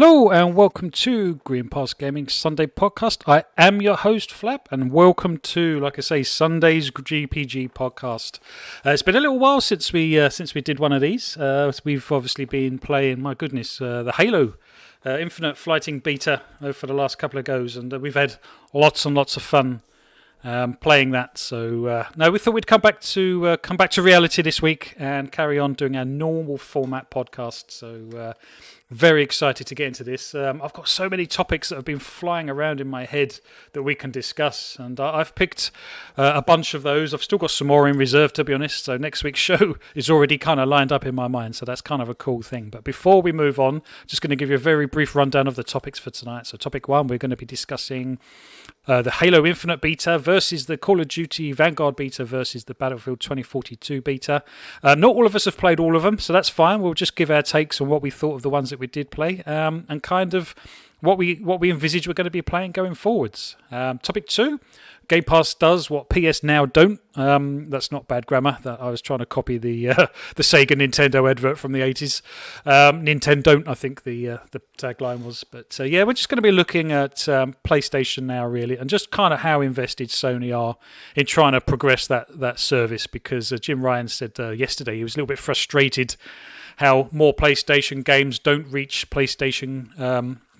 Hello and welcome to Gamepass Gaming Sunday podcast. I am your host Flap, and welcome to, like I say, Sunday's GPG podcast. It's been a little while since we did one of these. We've obviously been playing, my goodness, the Halo Infinite Flighting beta for the last couple of goes, and we've had lots and lots of fun playing that. So no, we thought we'd come back to reality this week and carry on doing our normal format podcast. So. Very excited to get into this. I've got so many topics that have been flying around in my head that we can discuss, and I've picked a bunch of those. I've still got some more in reserve, to be honest, so next week's show is already kind of lined up in my mind, so that's kind of a cool thing. But before we move on, just going to give you a very brief rundown of the topics for tonight. So topic one, we're going to be discussing the Halo Infinite beta versus the Call of Duty Vanguard beta versus the Battlefield 2042 beta. Not all of us have played all of them, so that's fine. We'll just give our takes on what we thought of the ones that we did play, and kind of what we envisage we're going to be playing going forwards. Topic two, Gamepass does what PS Now don't. That's not bad grammar. That I was trying to copy the Sega Nintendo advert from the 80s. Nintendo don't, I think the tagline was. But yeah, we're just going to be looking at PlayStation Now really, and just kind of how invested Sony are in trying to progress that service. Because Jim Ryan said yesterday he was a little bit frustrated how more PlayStation games don't reach PlayStation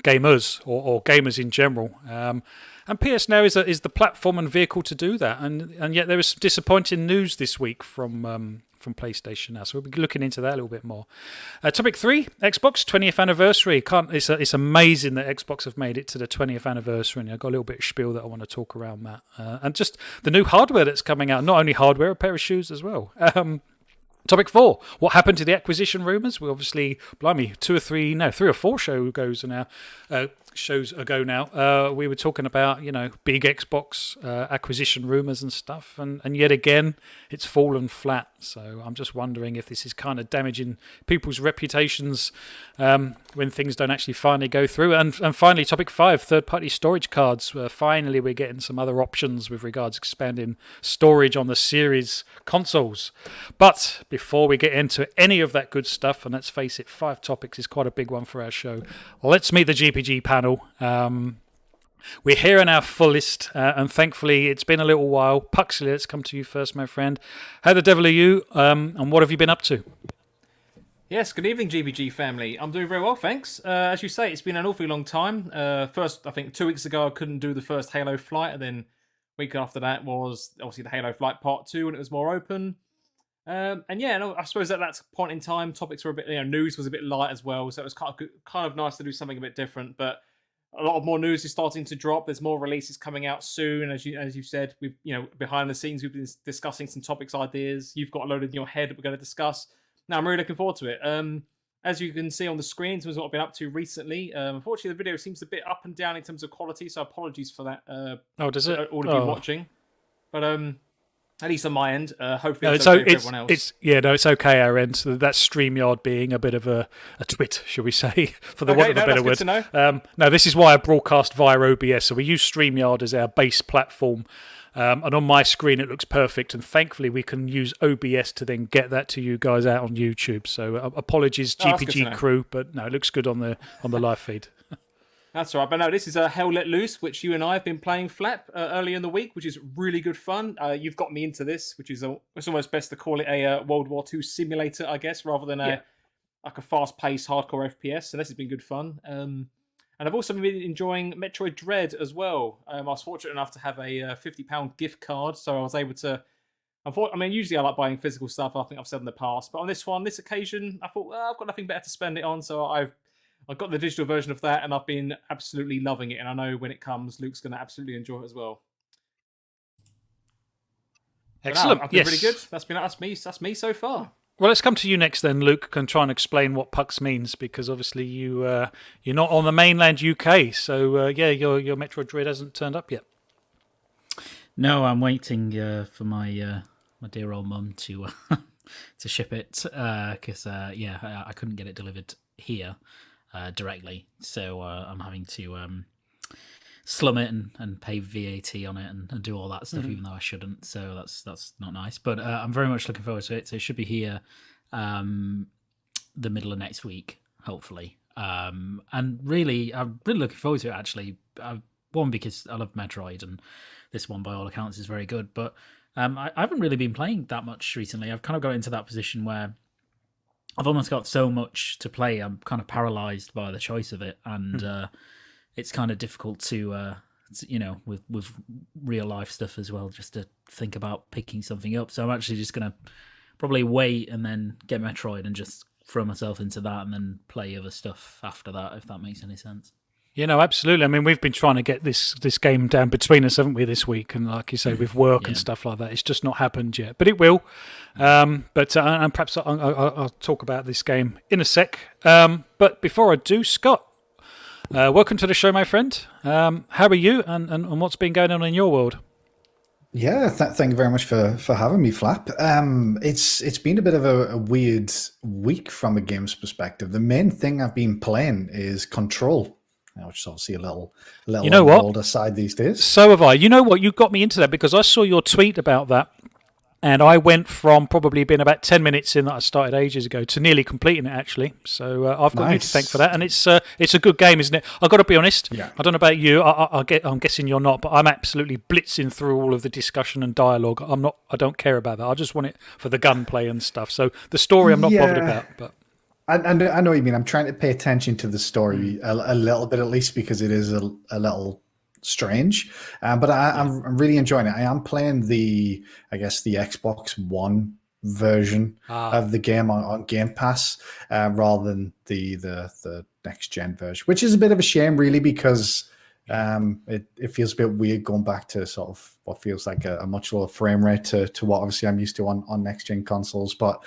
gamers or gamers in general. And PS Now is the platform and vehicle to do that. And yet there was some disappointing news this week from PlayStation Now. So we'll be looking into that a little bit more. Topic 3, Xbox 20th Anniversary. It's amazing that Xbox have made it to the 20th anniversary. And I've got a little bit of spiel that I want to talk around that. And just the new hardware that's coming out. Not only hardware, a pair of shoes as well. Topic 4, what happened to the acquisition rumours? We obviously, blimey, 3 or 4 shows ago now, we were talking about, big Xbox acquisition rumours and stuff, and yet again, it's fallen flat. So I'm just wondering if this is kind of damaging people's reputations when things don't actually finally go through. And finally, topic 5, third-party storage cards. Finally, we're getting some other options with regards to expanding storage on the Series consoles. But before we get into any of that good stuff, and let's face it, 5 topics is quite a big one for our show, let's meet the GPG panel. We're here in our full list, and thankfully it's been a little while. Puxley, let's come to you first, my friend. How the devil are you, and what have you been up to? Yes, good evening, GPG family. I'm doing very well, thanks. As you say, it's been an awfully long time. First, I think 2 weeks ago I couldn't do the first Halo flight, and then week after that was obviously the Halo flight part 2 when it was more open. And yeah, I suppose at that point in time, topics were a bit, news was a bit light as well, so it was kind of nice to do something a bit different. But a lot of more news is starting to drop. There's more releases coming out soon, as you said. We've behind the scenes we've been discussing some topics, ideas. You've got a load in your head that we're going to discuss. Now I'm really looking forward to it. As you can see on the screen, this is what I've been up to recently. Unfortunately, the video seems a bit up and down in terms of quality, so apologies for that. Does it? All of you watching, but at least on my end, hopefully it's okay for everyone else. It's okay our end. So that's StreamYard being a bit of a twit, shall we say, for the want of a better word. No, this is why I broadcast via OBS. So we use StreamYard as our base platform. And on my screen it looks perfect, and thankfully we can use OBS to then get that to you guys out on YouTube. So apologies, GPG Crew, but no, it looks good on the live feed. That's all right. But no, this is Hell Let Loose, which you and I have been playing Flap early in the week, which is really good fun. You've got me into this, which is it's almost best to call it a World War II simulator, I guess, rather than a fast-paced hardcore FPS. So this has been good fun. And I've also been enjoying Metroid Dread as well. I was fortunate enough to have a £50 gift card, so I was able to... usually I like buying physical stuff, I think I've said in the past, but on this occasion, I thought, I've got nothing better to spend it on, so I've got the digital version of that, and I've been absolutely loving it, and I know when it comes, Luke's going to absolutely enjoy it as well. Excellent. I've been really good. That's me so far. Well, let's come to you next then, Luke, and try and explain what Pux means, because obviously you're not on the mainland UK, so your Metroid Dread hasn't turned up yet. No, I'm waiting for my dear old mum to to ship it, because I couldn't get it delivered here directly, so I'm having to slum it and pay VAT on it and do all that stuff, even though I shouldn't. So that's not nice. But I'm very much looking forward to it. So it should be here the middle of next week, hopefully. And really, I'm really looking forward to it, actually. One, because I love Metroid, and this one, by all accounts, is very good. But I haven't really been playing that much recently. I've kind of got into that position where I've almost got so much to play, I'm kind of paralyzed by the choice of it. And it's kind of difficult to, with real life stuff as well, just to think about picking something up. So I'm actually just going to probably wait and then get Metroid and just throw myself into that and then play other stuff after that, if that makes any sense. Absolutely. I mean, we've been trying to get this game down between us, haven't we, this week? And like you say, with work and stuff like that, it's just not happened yet. But it will. And perhaps I'll talk about this game in a sec. But before I do, Scott, welcome to the show, my friend. How are you, and what's been going on in your world? Yeah, thank you very much for having me, Flap. It's been a bit of a weird week from a games perspective. The main thing I've been playing is Control, which is obviously a little older side these days. So have I. You know what? You got me into that because I saw your tweet about that, and I went from probably being about 10 minutes in that I started ages ago to nearly completing it, actually. So I've got you to thank for that, and it's a good game, isn't it? I've got to be honest. Yeah. I don't know about you. I'm guessing you're not, but I'm absolutely blitzing through all of the discussion and dialogue. I don't care about that. I just want it for the gunplay and stuff. So the story I'm not bothered about, but. I know what you mean. I'm trying to pay attention to the story a little bit, at least, because it is a little strange. But I'm really enjoying it. I am playing the Xbox One version of the game on Gamepass rather than the next gen version, which is a bit of a shame, really, because it feels a bit weird going back to sort of what feels like a much lower frame rate to what obviously I'm used to on next gen consoles. But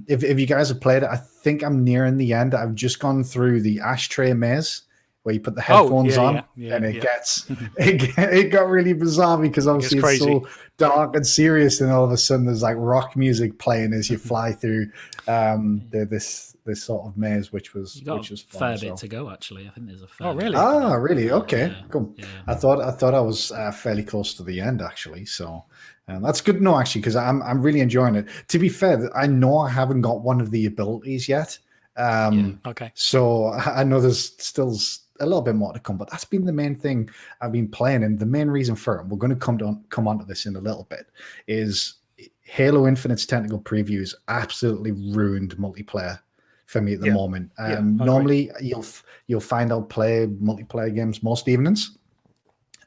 if you guys have played it, I think I'm nearing the end. I've just gone through the ashtray maze where you put the headphones on, and it got really bizarre because obviously it's so dark and serious, and all of a sudden there's like rock music playing as you fly through this sort of maze, which was fun. A fair bit to go, actually. I think there's a fair. Oh, really? Really? Okay, yeah. Cool. Yeah. I thought I was fairly close to the end, actually. So that's good to know, actually, because I'm really enjoying it. To be fair, I know I haven't got one of the abilities yet. Okay. So I know there's still a little bit more to come, but that's been the main thing I've been playing, and the main reason for it, and we're going to come onto this in a little bit, is Halo Infinite's technical previews absolutely ruined multiplayer for me at the moment. Normally you'll find I'll play multiplayer games most evenings,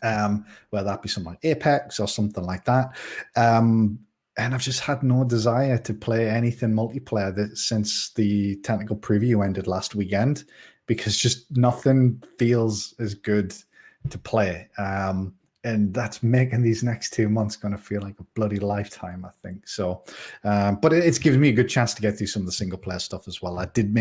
whether that be something like Apex or something like that. And I've just had no desire to play anything multiplayer since the technical preview ended last weekend, because just nothing feels as good to play. And that's making these next 2 months going to feel like a bloody lifetime, I think. So, but it's given me a good chance to get through some of the single player stuff as well. I did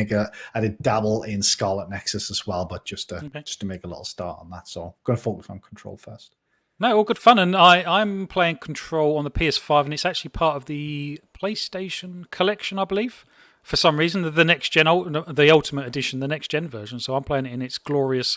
dabble in Scarlet Nexus as well, but just to make a little start on that. So I'm going to focus on Control first. No, all good fun. And I'm playing Control on the PS5, and it's actually part of the PlayStation collection, I believe. For some reason, the next gen, the Ultimate Edition, the next gen version. So I'm playing it in its glorious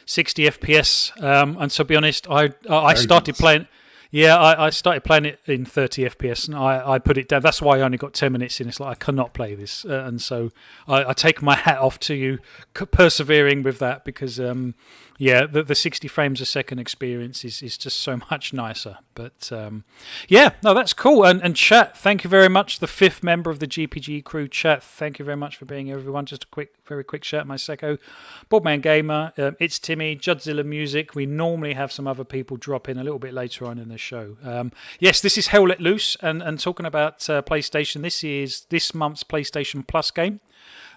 60 FPS. And to be honest, I started playing. Yeah, I started playing it in 30 FPS, and I put it down. That's why I only got 10 minutes in. It's like I cannot play this, and so I take my hat off to you persevering with that, because the 60 frames a second experience is just so much nicer. But that's cool. And chat, thank you very much. The 5th member of the GPG Crew chat, thank you very much for being here, everyone. Just a very quick shout, my Secco, Boardman Gamer, it's Timmy, Judzilla Music. We normally have some other people drop in a little bit later on in the show. Yes, this is Hell Let Loose, and talking about PlayStation, this is this month's PlayStation Plus game.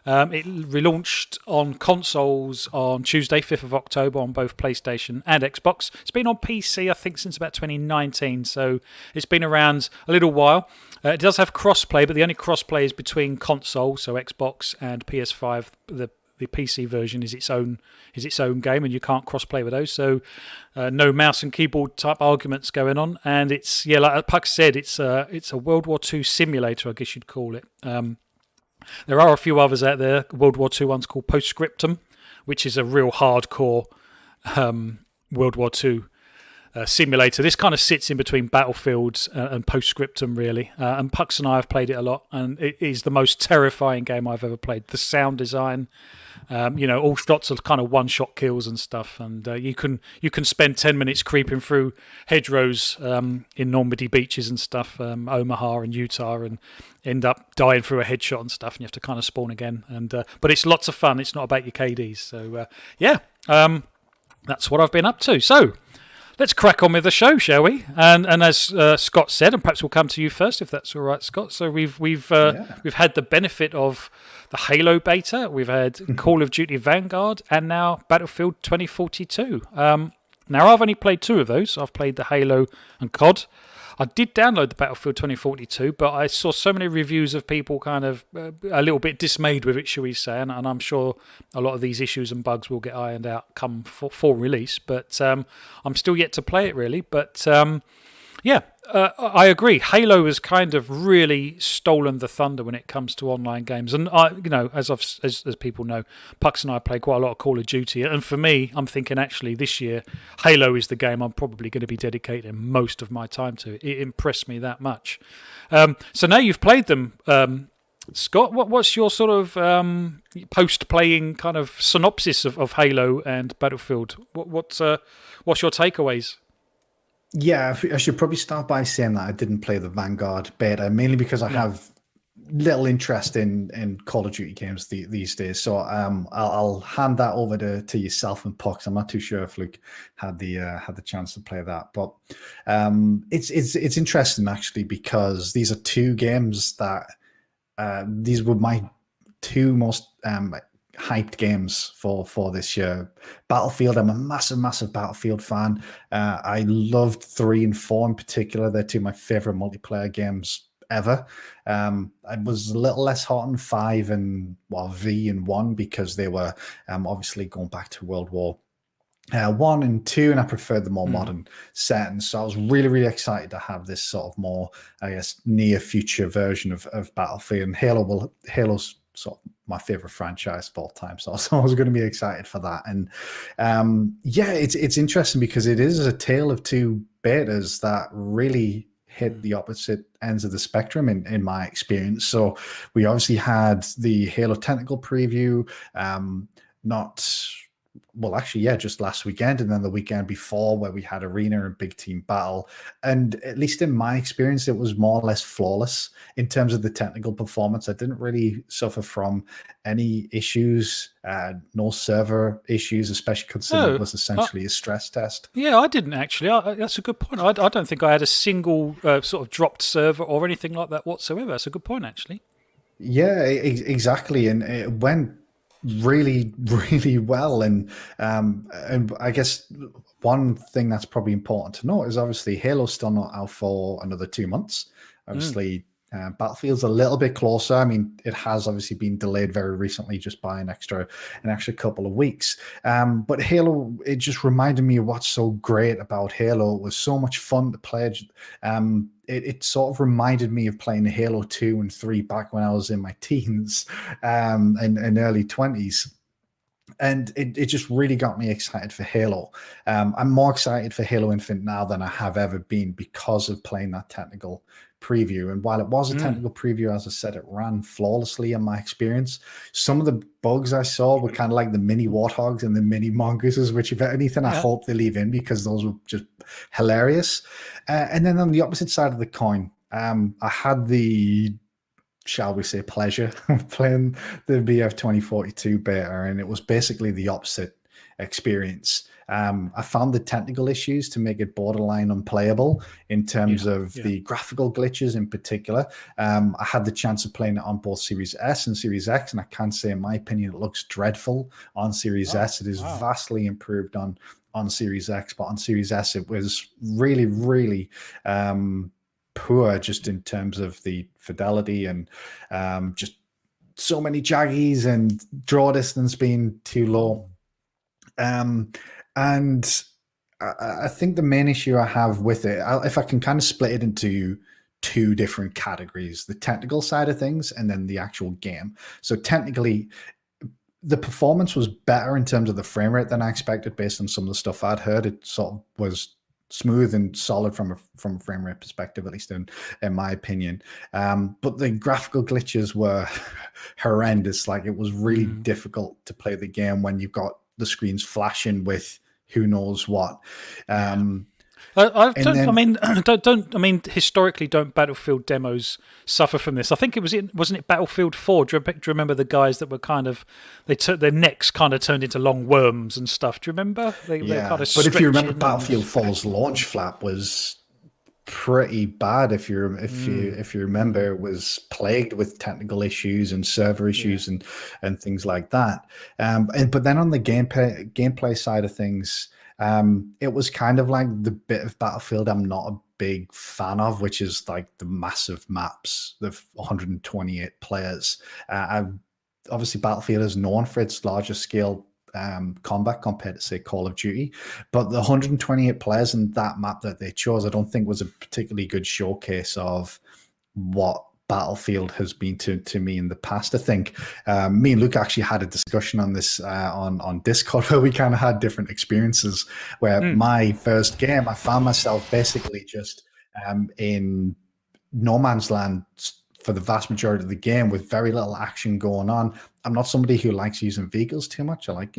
It relaunched on consoles on Tuesday, 5th of October, on both PlayStation and Xbox. It's been on PC, I think, since about 2019, so it's been around a little while. It does have crossplay, but the only crossplay is between console, so Xbox and PS5. The PC version is its own game, and you can't crossplay with those. So no mouse and keyboard type arguments going on. And it's like Puck said, it's a World War II simulator, I guess you'd call it. There are a few others out there. World War II one's called Postscriptum, which is a real hardcore World War II simulator. This kind of sits in between Battlefields and Postscriptum, really. And Pucks and I have played it a lot, and it is the most terrifying game I've ever played. The sound design, all shots are kind of one-shot kills and stuff, and you can spend 10 minutes creeping through hedgerows in Normandy beaches and stuff, Omaha and Utah, and end up dying through a headshot and stuff, and you have to kind of spawn again. And but it's lots of fun. It's not about your KDs. So that's what I've been up to. So let's crack on with the show, shall we? And as Scott said, and perhaps we'll come to you first, if that's all right, Scott. So we've had the benefit of the Halo beta. We've had Call of Duty Vanguard, and now Battlefield 2042. Now I've only played 2 of those. I've played the Halo and CoD. I did download the Battlefield 2042, but I saw so many reviews of people kind of a little bit dismayed with it, shall we say, and I'm sure a lot of these issues and bugs will get ironed out come for release, but I'm still yet to play it, really. But I agree. Halo has kind of really stolen the thunder when it comes to online games. And as people know, Pucks and I play quite a lot of Call of Duty. And for me, I'm thinking actually this year, Halo is the game I'm probably going to be dedicating most of my time to. It impressed me that much. So now you've played them, Scott. What's your sort of post-playing kind of synopsis of Halo and Battlefield? What's your takeaways? Yeah, I should probably start by saying that I didn't play the Vanguard beta, mainly because I have little interest in Call of Duty games these days. So I'll hand that over to yourself and Pucks. I'm not too sure if Luke had the chance to play that, but it's interesting actually, because these are 2 games that these were my 2 most hyped games for this year. Battlefield, I'm a massive Battlefield fan. I loved 3 and 4 in particular. They're 2 of my favorite multiplayer games ever. I was a little less hot on 5 and V and 1 because they were obviously going back to World War 1 and 2, and I preferred the more modern settings. So I was really excited to have this sort of more, I guess, near future version of Battlefield. And Halo's sort of my favorite franchise of all time, so I was going to be excited for that. And it's interesting because it is a tale of 2 betas that really hit the opposite ends of the spectrum in my experience. So we obviously had the Halo technical preview, just last weekend, and then the weekend before, where we had arena and big team battle. And at least in my experience, it was more or less flawless in terms of the technical performance. I didn't really suffer from any issues, no server issues, especially considering it was essentially a stress test. Yeah, I didn't actually. That's a good point. I don't think I had a single sort of dropped server or anything like that whatsoever. That's a good point, actually. Yeah, exactly. And it went really well. And I guess one thing that's probably important to note is obviously Halo's still not out for another 2 months. Obviously, Battlefield's a little bit closer. I mean, it has obviously been delayed very recently just by an extra couple of weeks. But Halo, it just reminded me of what's so great about Halo. It was so much fun to play. It sort of reminded me of playing Halo 2 and 3 back when I was in my teens and early 20s. And it just really got me excited for Halo. I'm more excited for Halo Infinite now than I have ever been because of playing that technical preview. And while it was a technical preview, as I said, it ran flawlessly in my experience. Some of the bugs I saw were kind of like the mini warthogs and the mini mongooses, which if anything, I hope they leave in because those were just hilarious. And then on the opposite side of the coin, I had the, shall we say, pleasure of playing the BF2042 beta, and it was basically the opposite experience. I found the technical issues to make it borderline unplayable in terms of the graphical glitches in particular. I had the chance of playing it on both Series S and Series X, and I can say, in my opinion, it looks dreadful on Series S. It is vastly improved on Series X, but on Series S, it was really poor just in terms of the fidelity and just so many jaggies and draw distance being too low. And I think the main issue I have with it, if I can kind of split it into 2 different categories, the technical side of things and then the actual game. So technically, the performance was better in terms of the frame rate than I expected based on some of the stuff I'd heard. It sort of was smooth and solid from a frame rate perspective, at least in my opinion. But the graphical glitches were horrendous. Like, it was really difficult to play the game when you've got the screens flashing with who knows what. Historically, don't Battlefield demos suffer from this? I think wasn't it Battlefield 4? Do you remember the guys that were kind of, they took their necks kind of turned into long worms and stuff? Do you remember? They kind of but if you remember, Battlefield 4's launch flap was pretty bad. If you remember, it was plagued with technical issues and server issues and things like that. But then on the gameplay side of things, it was kind of like the bit of Battlefield I'm not a big fan of, which is like the massive maps, the 128 players. Obviously, Battlefield is known for its larger scale combat compared to, say, Call of Duty, but the 128 players in that map that they chose, I don't think was a particularly good showcase of what Battlefield has been to me in the past. I think me and Luke actually had a discussion on this on Discord, where we kind of had different experiences. Where my first game, I found myself basically just in no man's land for the vast majority of the game, with very little action going on. I'm not somebody who likes using vehicles too much. I like,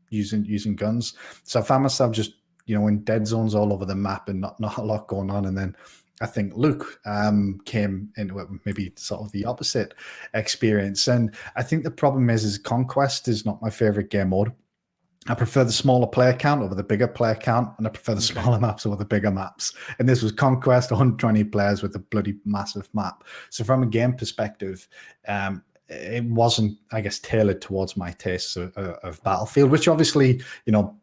using guns. So I found myself just, in dead zones all over the map and not a lot going on. And then I think Luke came into it with maybe sort of the opposite experience. And I think the problem is Conquest is not my favorite game mode. I prefer the smaller player count over the bigger player count, and I prefer the smaller maps over the bigger maps. And this was Conquest, 120 players with a bloody massive map. So from a game perspective, it wasn't, I guess, tailored towards my tastes of Battlefield, which obviously,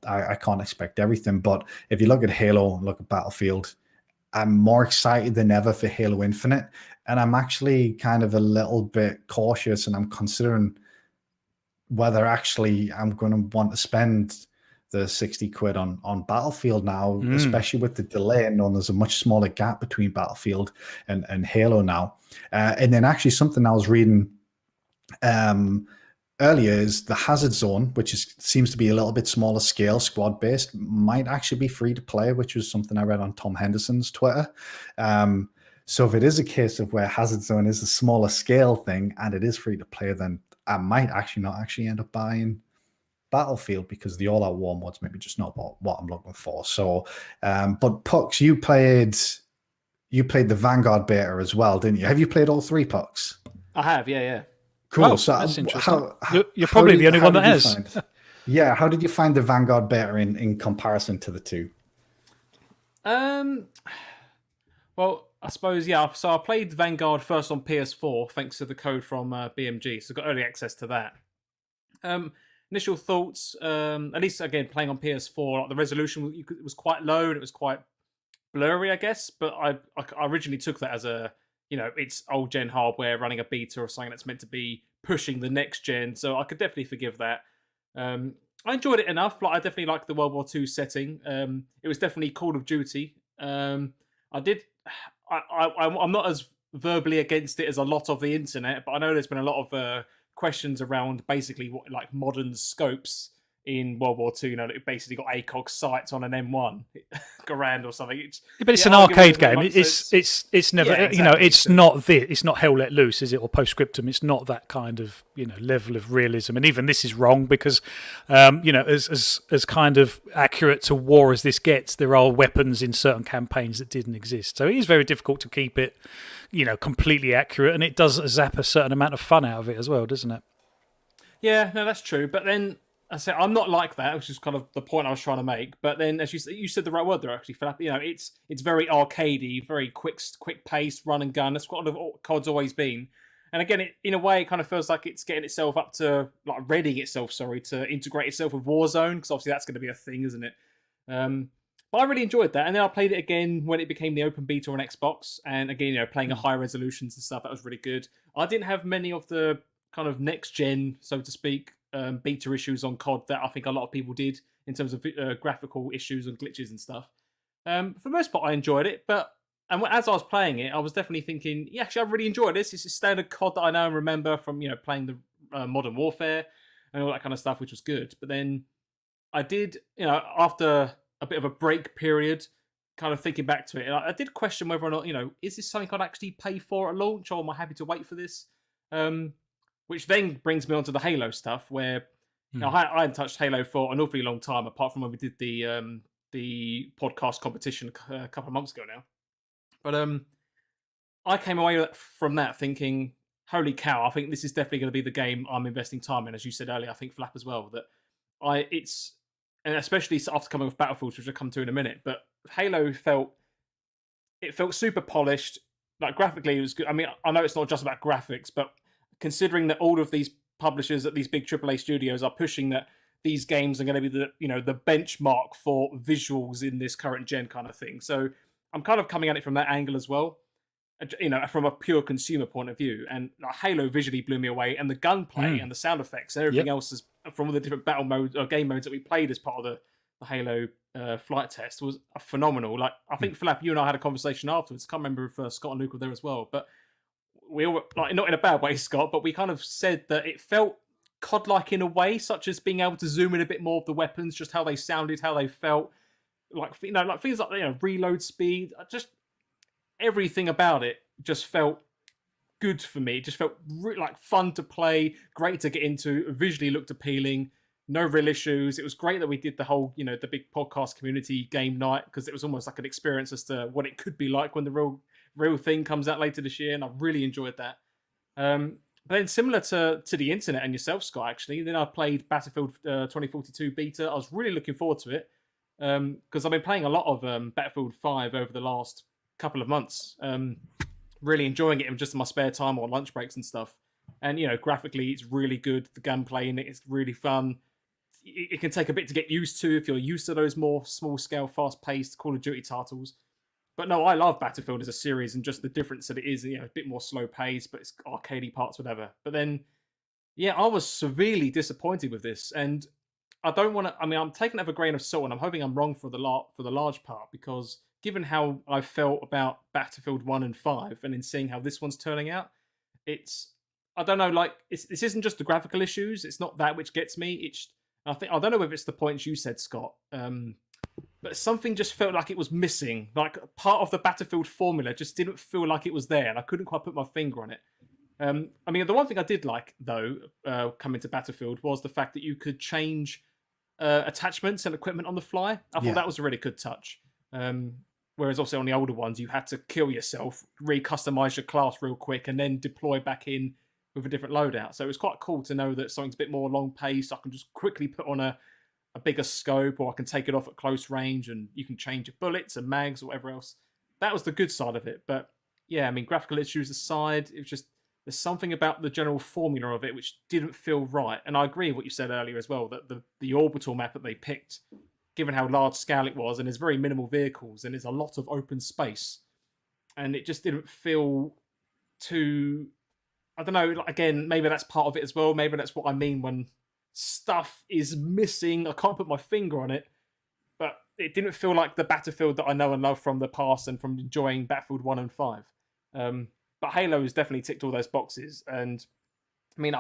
I can't expect everything. But if you look at Halo and look at Battlefield, I'm more excited than ever for Halo Infinite. And I'm actually kind of a little bit cautious, and I'm considering whether actually I'm going to want to spend the 60 quid on Battlefield now, especially with the delay, and there's a much smaller gap between Battlefield and Halo now. And then actually something I was reading earlier is the Hazard Zone, which seems to be a little bit smaller scale, squad based, might actually be free to play, which was something I read on Tom Henderson's Twitter. So if it is a case of where Hazard Zone is a smaller scale thing and it is free to play, then I might actually not end up buying Battlefield, because the all-out war mod's maybe just not what I'm looking for. So, but Pucks, you played the Vanguard beta as well, didn't you? Have you played all three, Pucks? I have, yeah. Cool. Oh, so that's interesting. You're probably the only one that has. Yeah. How did you find the Vanguard beta in comparison to the two? Well, I suppose, yeah. So I played Vanguard first on PS4, thanks to the code from BMG. So I got early access to that. Initial thoughts, at least, again, playing on PS4, like the resolution it was quite low and it was quite blurry, I guess. But I originally took that as a, it's old gen hardware running a beta or something that's meant to be pushing the next gen. So I could definitely forgive that. I enjoyed it enough. Like, I definitely liked the World War II setting. It was definitely Call of Duty. I'm not as verbally against it as a lot of the internet, but I know there's been a lot of questions around basically what, like, modern scopes in World War II. It basically got ACOG sights on an M1 Garand or something. But it's an arcade game. Like, it's never, exactly. it's not it's not Hell Let Loose, is it, or Postscriptum? It's not that kind of level of realism. And even this is wrong because as kind of accurate to war as this gets, there are weapons in certain campaigns that didn't exist. So it is very difficult to keep it completely accurate, and it does zap a certain amount of fun out of it as well, doesn't it? Yeah, no, that's true. But then I say I'm not like that, which is kind of the point I was trying to make. But then, as you said the right word there, actually, Philip. It's very arcadey, very quick pace, run and gun. That's what COD's always been. And again, in a way, it kind of feels like it's getting itself up to, like, readying itself, to integrate itself with Warzone, because obviously that's going to be a thing, isn't it? But I really enjoyed that, and then I played it again when it became the open beta on Xbox, and again, playing at high resolutions and stuff. That was really good. I didn't have many of the kind of next gen, so to speak, beta issues on COD that I think a lot of people did in terms of graphical issues and glitches and stuff. For the most part, I enjoyed it, and as I was playing it, I was definitely thinking, yeah, actually, I really enjoyed this. It's a standard COD that I know and remember from playing the Modern Warfare and all that kind of stuff, which was good. But then I did, after a bit of a break period, kind of thinking back to it, and I did question whether or not, is this something I'd actually pay for at launch, or am I happy to wait for this? Which then brings me on to the Halo stuff, where I hadn't touched Halo for an awfully long time, apart from when we did the podcast competition a couple of months ago now. But I came away from that thinking, holy cow, I think this is definitely going to be the game I'm investing time in. As you said earlier, I think Flap as well, that and especially after coming with Battlefield, which I'll come to in a minute, but Halo felt super polished. Like graphically, it was good. I mean, I know it's not just about graphics, but considering that all of these publishers at these big AAA studios are pushing that these games are going to be the benchmark for visuals in this current gen kind of thing. So I'm kind of coming at it from that angle as well, from a pure consumer point of view. And Halo visually blew me away, and the gunplay and the sound effects and everything else is from all the different battle modes or game modes that we played as part of the Halo flight test was phenomenal. Like, I think Flap, you and I had a conversation afterwards. I can't remember if Scott and Luke were there as well, but we all, like, not in a bad way, Scott, but we kind of said that it felt COD-like in a way, such as being able to zoom in a bit more of the weapons, just how they sounded, how they felt, like things like reload speed, just everything about it just felt good for me. It just felt like fun to play, great to get into, visually looked appealing, no real issues. It was great that we did the whole, the big podcast community game night, because it was almost like an experience as to what it could be like when the real thing comes out later this year, and I really enjoyed that. But then similar to the internet and yourself, Scott, actually, then I played Battlefield 2042 beta. I was really looking forward to it, because I've been playing a lot of Battlefield 5 over the last couple of months. Really enjoying it in just my spare time or lunch breaks and stuff. And, graphically, it's really good. The gunplay in it is really fun. It can take a bit to get used to if you're used to those more small-scale, fast-paced Call of Duty titles. But no, I love Battlefield as a series, and just the difference that it is, a bit more slow-paced, but it's arcadey parts, whatever. But then, I was severely disappointed with this, and I don't want to. I mean, I'm taking it with a grain of salt, and I'm hoping I'm wrong for the large part, because given how I felt about Battlefield 1 and 5, and in seeing how this one's turning out, I don't know, like, this isn't just the graphical issues. It's not that which gets me. I don't know if it's the points you said, Scott, but something just felt like it was missing. Like, part of the Battlefield formula just didn't feel like it was there, and I couldn't quite put my finger on it. I mean, the one thing I did like, though, coming to Battlefield, was the fact that you could change attachments and equipment on the fly. I thought that was a really good touch. Whereas also on the older ones, you had to kill yourself, re-customize your class real quick, and then deploy back in with a different loadout. So it was quite cool to know that something's a bit more long-paced. I can just quickly put on a bigger scope, or I can take it off at close range, and you can change your bullets and mags or whatever else. That was the good side of it. But yeah, I mean, graphical issues aside, it was just, there's something about the general formula of it which didn't feel right. And I agree with what you said earlier as well, that the orbital map that they picked, given how large scale it was, and there's very minimal vehicles, and there's a lot of open space, and it just didn't feel too, I don't know, again, maybe that's part of it as well. Maybe that's what I mean when stuff is missing. I can't put my finger on it, but it didn't feel like the Battlefield that I know and love from the past and from enjoying Battlefield 1 and 5. But Halo has definitely ticked all those boxes. And I mean,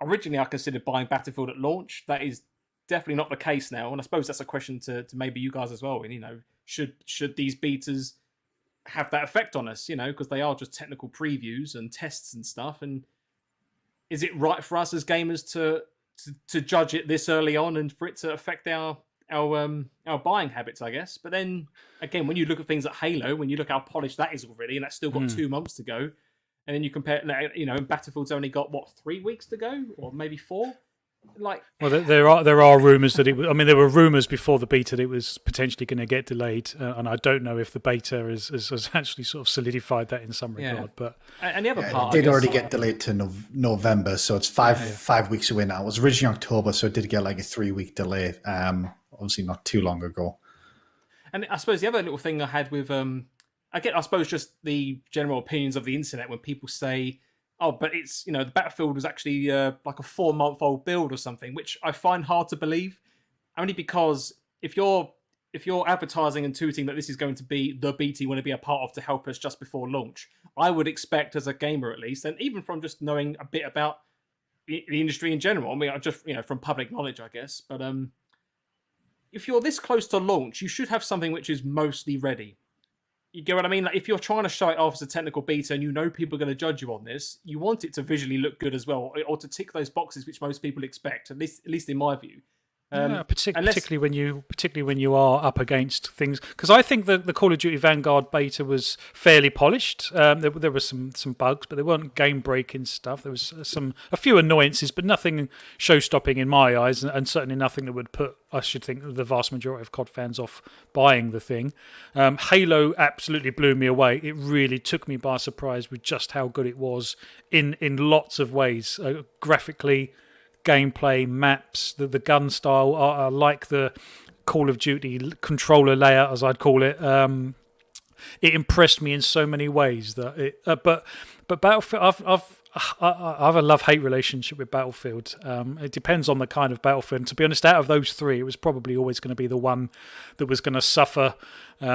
originally I considered buying Battlefield at launch. That is definitely not the case now. And I suppose that's a question to maybe you guys as well. And, should these betas have that effect on us, because they are just technical previews and tests and stuff. And is it right for us as gamers to judge it this early on and for it to affect our buying habits, I guess? But then again, when you look at things like Halo, when you look how polished that is already, and that's still got 2 months to go, and then you compare, Battlefield's only got 3 weeks to go, or maybe 4. Well, there are rumors that there were rumors before the beta that it was potentially going to get delayed, and I don't know if the beta has actually sort of solidified that in some regard. But and the other part, it did already get delayed to November, so it's five weeks away now. It was originally October, so it did get like a 3-week delay. Obviously, not too long ago. And I suppose the other little thing I had with I suppose just the general opinions of the internet when people say, oh, but it's, the Battlefield was actually like a 4-month-old build or something, which I find hard to believe, only because if you're advertising and tooting that this is going to be the beta you want to be a part of to help us just before launch, I would expect, as a gamer at least, and even from just knowing a bit about the industry in general, I mean, just from public knowledge, I guess, but if you're this close to launch, you should have something which is mostly ready. You get what I mean? Like if you're trying to show it off as a technical beta and you know people are going to judge you on this, you want it to visually look good as well, or to tick those boxes which most people expect. At least in my view. Particularly when you are up against things, because I think the Call of Duty Vanguard beta was fairly polished. There were some bugs, but they weren't game breaking stuff. There was a few annoyances, but nothing show stopping in my eyes, and certainly nothing that would put, I should think, the vast majority of COD fans off buying the thing. Halo absolutely blew me away. It really took me by surprise with just how good it was in lots of ways, graphically. Gameplay, maps, the gun style. I like the Call of Duty controller layout, as I'd call it. It impressed me in so many ways that but Battlefield, I have a love-hate relationship with Battlefield. It depends on the kind of Battlefield. And to be honest, out of those three, it was probably always going to be the one that was going to suffer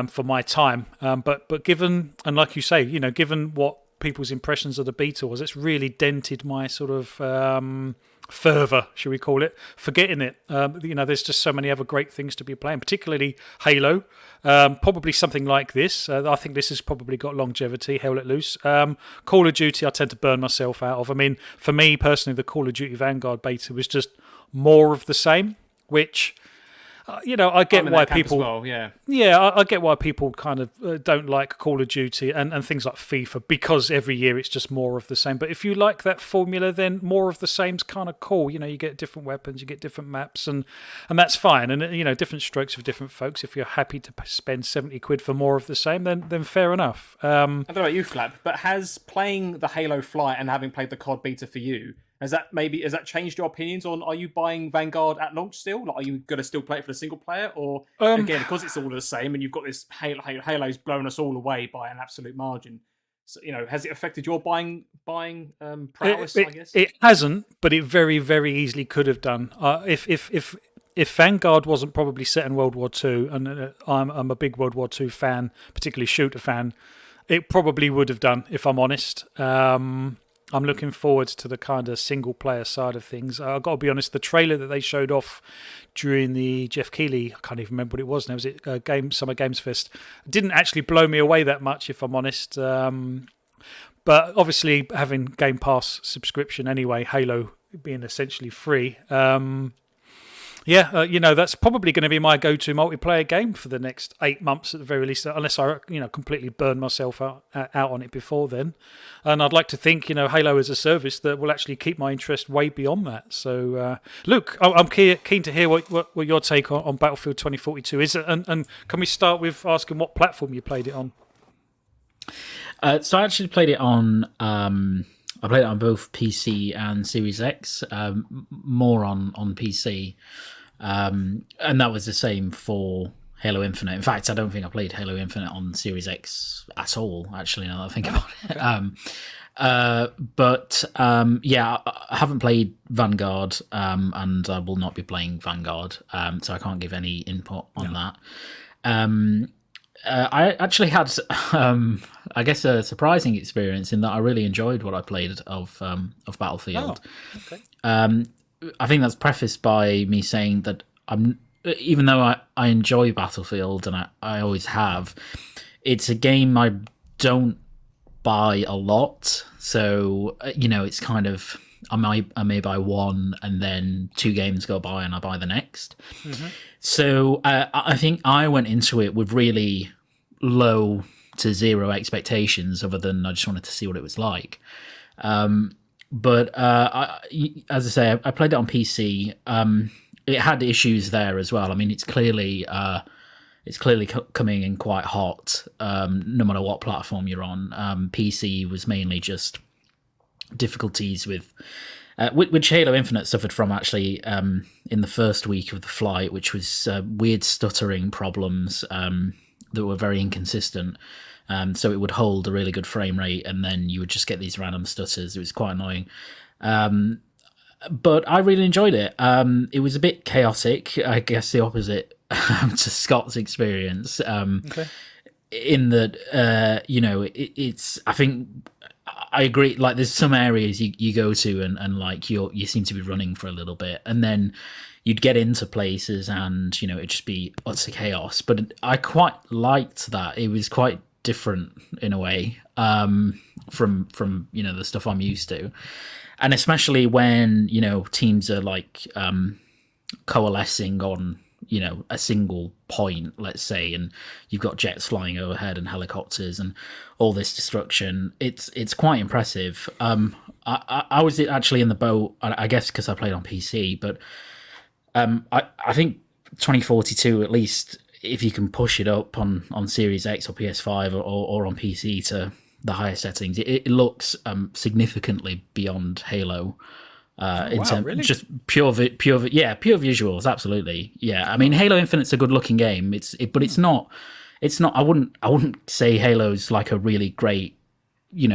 for my time. But given, and like you say, given what people's impressions of the beta was, it's really dented my sort of fervor, should we call it, for getting it. There's just so many other great things to be playing, particularly Halo. Probably something like this. I think this has probably got longevity. Hell let loose. Call of Duty, I tend to burn myself out of. I mean, for me personally, the Call of Duty Vanguard beta was just more of the same, which I get why people. Well, yeah, I get why people kind of don't like Call of Duty and things like FIFA, because every year it's just more of the same. But if you like that formula, then more of the same's kind of cool. You get different weapons, you get different maps, and that's fine. And different strokes for different folks. If you're happy to spend £70 for more of the same, then fair enough. I don't know about you, Flap, but has playing the Halo Flight and having played the COD beta for you, has that changed your opinions on, are you buying Vanguard at launch still? Like, are you going to still play it for the single player? Or, again, because it's all the same and you've got this Halo's blown us all away by an absolute margin. So, has it affected your buying prowess, I guess? It hasn't, but it very, very easily could have done. If Vanguard wasn't probably set in World War II, and I'm a big World War II fan, particularly shooter fan, it probably would have done, if I'm honest. I'm looking forward to the kind of single-player side of things. I've got to be honest, the trailer that they showed off during the Jeff Keighley, I can't even remember what it was now, was it Summer Games Fest, didn't actually blow me away that much, if I'm honest. But obviously, having Game Pass subscription anyway, Halo being essentially free, that's probably going to be my go-to multiplayer game for the next 8 months at the very least, unless I, completely burn myself out on it before then. And I'd like to think, Halo is a service that will actually keep my interest way beyond that. So, Luke, I'm keen to hear what your take on Battlefield 2042 is, and can we start with asking what platform you played it on? So I actually played it on. I played it on both PC and Series X, more on PC. And that was the same for Halo Infinite. In fact, I don't think I played Halo Infinite on Series X at all, actually, now that I think about it. I haven't played Vanguard, and I will not be playing Vanguard, so I can't give any input on that. I actually had, I guess, a surprising experience in that I really enjoyed what I played of Battlefield. Oh, okay. I think that's prefaced by me saying that even though I enjoy Battlefield and I always have, it's a game I don't buy a lot. So, it's kind of, I may buy one and then 2 games go by and I buy the next. Mm-hmm. So I think I went into it with really low to zero expectations, other than I just wanted to see what it was like. But as I say, I played it on PC. It had issues there as well. I mean, it's clearly coming in quite hot, no matter what platform you're on. PC was mainly just difficulties with which Halo Infinite suffered from, actually, in the first week of the flight, which was weird stuttering problems that were very inconsistent. So it would hold a really good frame rate, and then you would just get these random stutters. It was quite annoying. But I really enjoyed it. It was a bit chaotic, I guess the opposite to Scott's experience. In that, it's, I think, I agree. Like, there's some areas you go to and like you seem to be running for a little bit, and then you'd get into places and, it'd just be utter chaos. But I quite liked that. It was quite different in a way from the stuff I'm used to. And especially when, teams are like coalescing on, a single point, let's say, and you've got jets flying overhead and helicopters and all this destruction. It's quite impressive. I was actually in the boat, I guess because I played on PC, but I think 2042, at least, if you can push it up on Series X or PS5 or on PC to the higher settings, it looks significantly beyond Halo. Really? Just pure visuals, absolutely. Yeah, I mean, Halo Infinite's a good looking game. But it's not. I wouldn't say Halo's like a really great,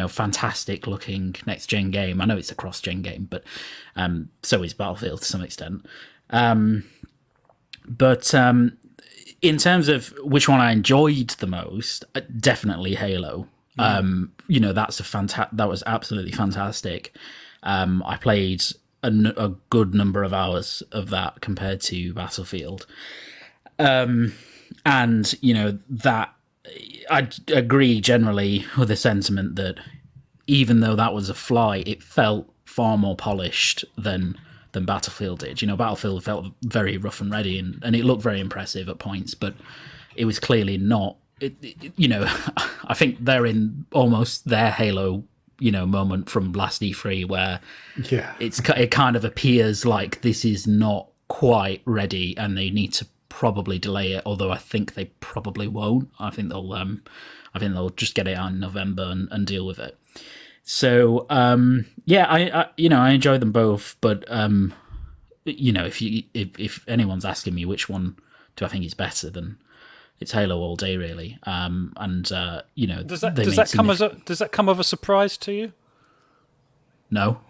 fantastic looking next gen game. I know it's a cross gen game, but so is Battlefield to some extent. But in terms of which one I enjoyed the most, definitely Halo. That was absolutely fantastic. I played a good number of hours of that compared to Battlefield. And, that I agree generally with the sentiment that even though that was a fly, it felt far more polished than Battlefield did. Battlefield felt very rough and ready and it looked very impressive at points, but it was clearly not. I think they're in almost their Halo moment from last E3 where it kind of appears like this is not quite ready and they need to probably delay it, although I think they probably won't. I think they'll just get it out in November and deal with it. So I enjoy them both, but if anyone's asking me which one do I think is better, then it's Halo all day, really. Does that come as a surprise to you? No.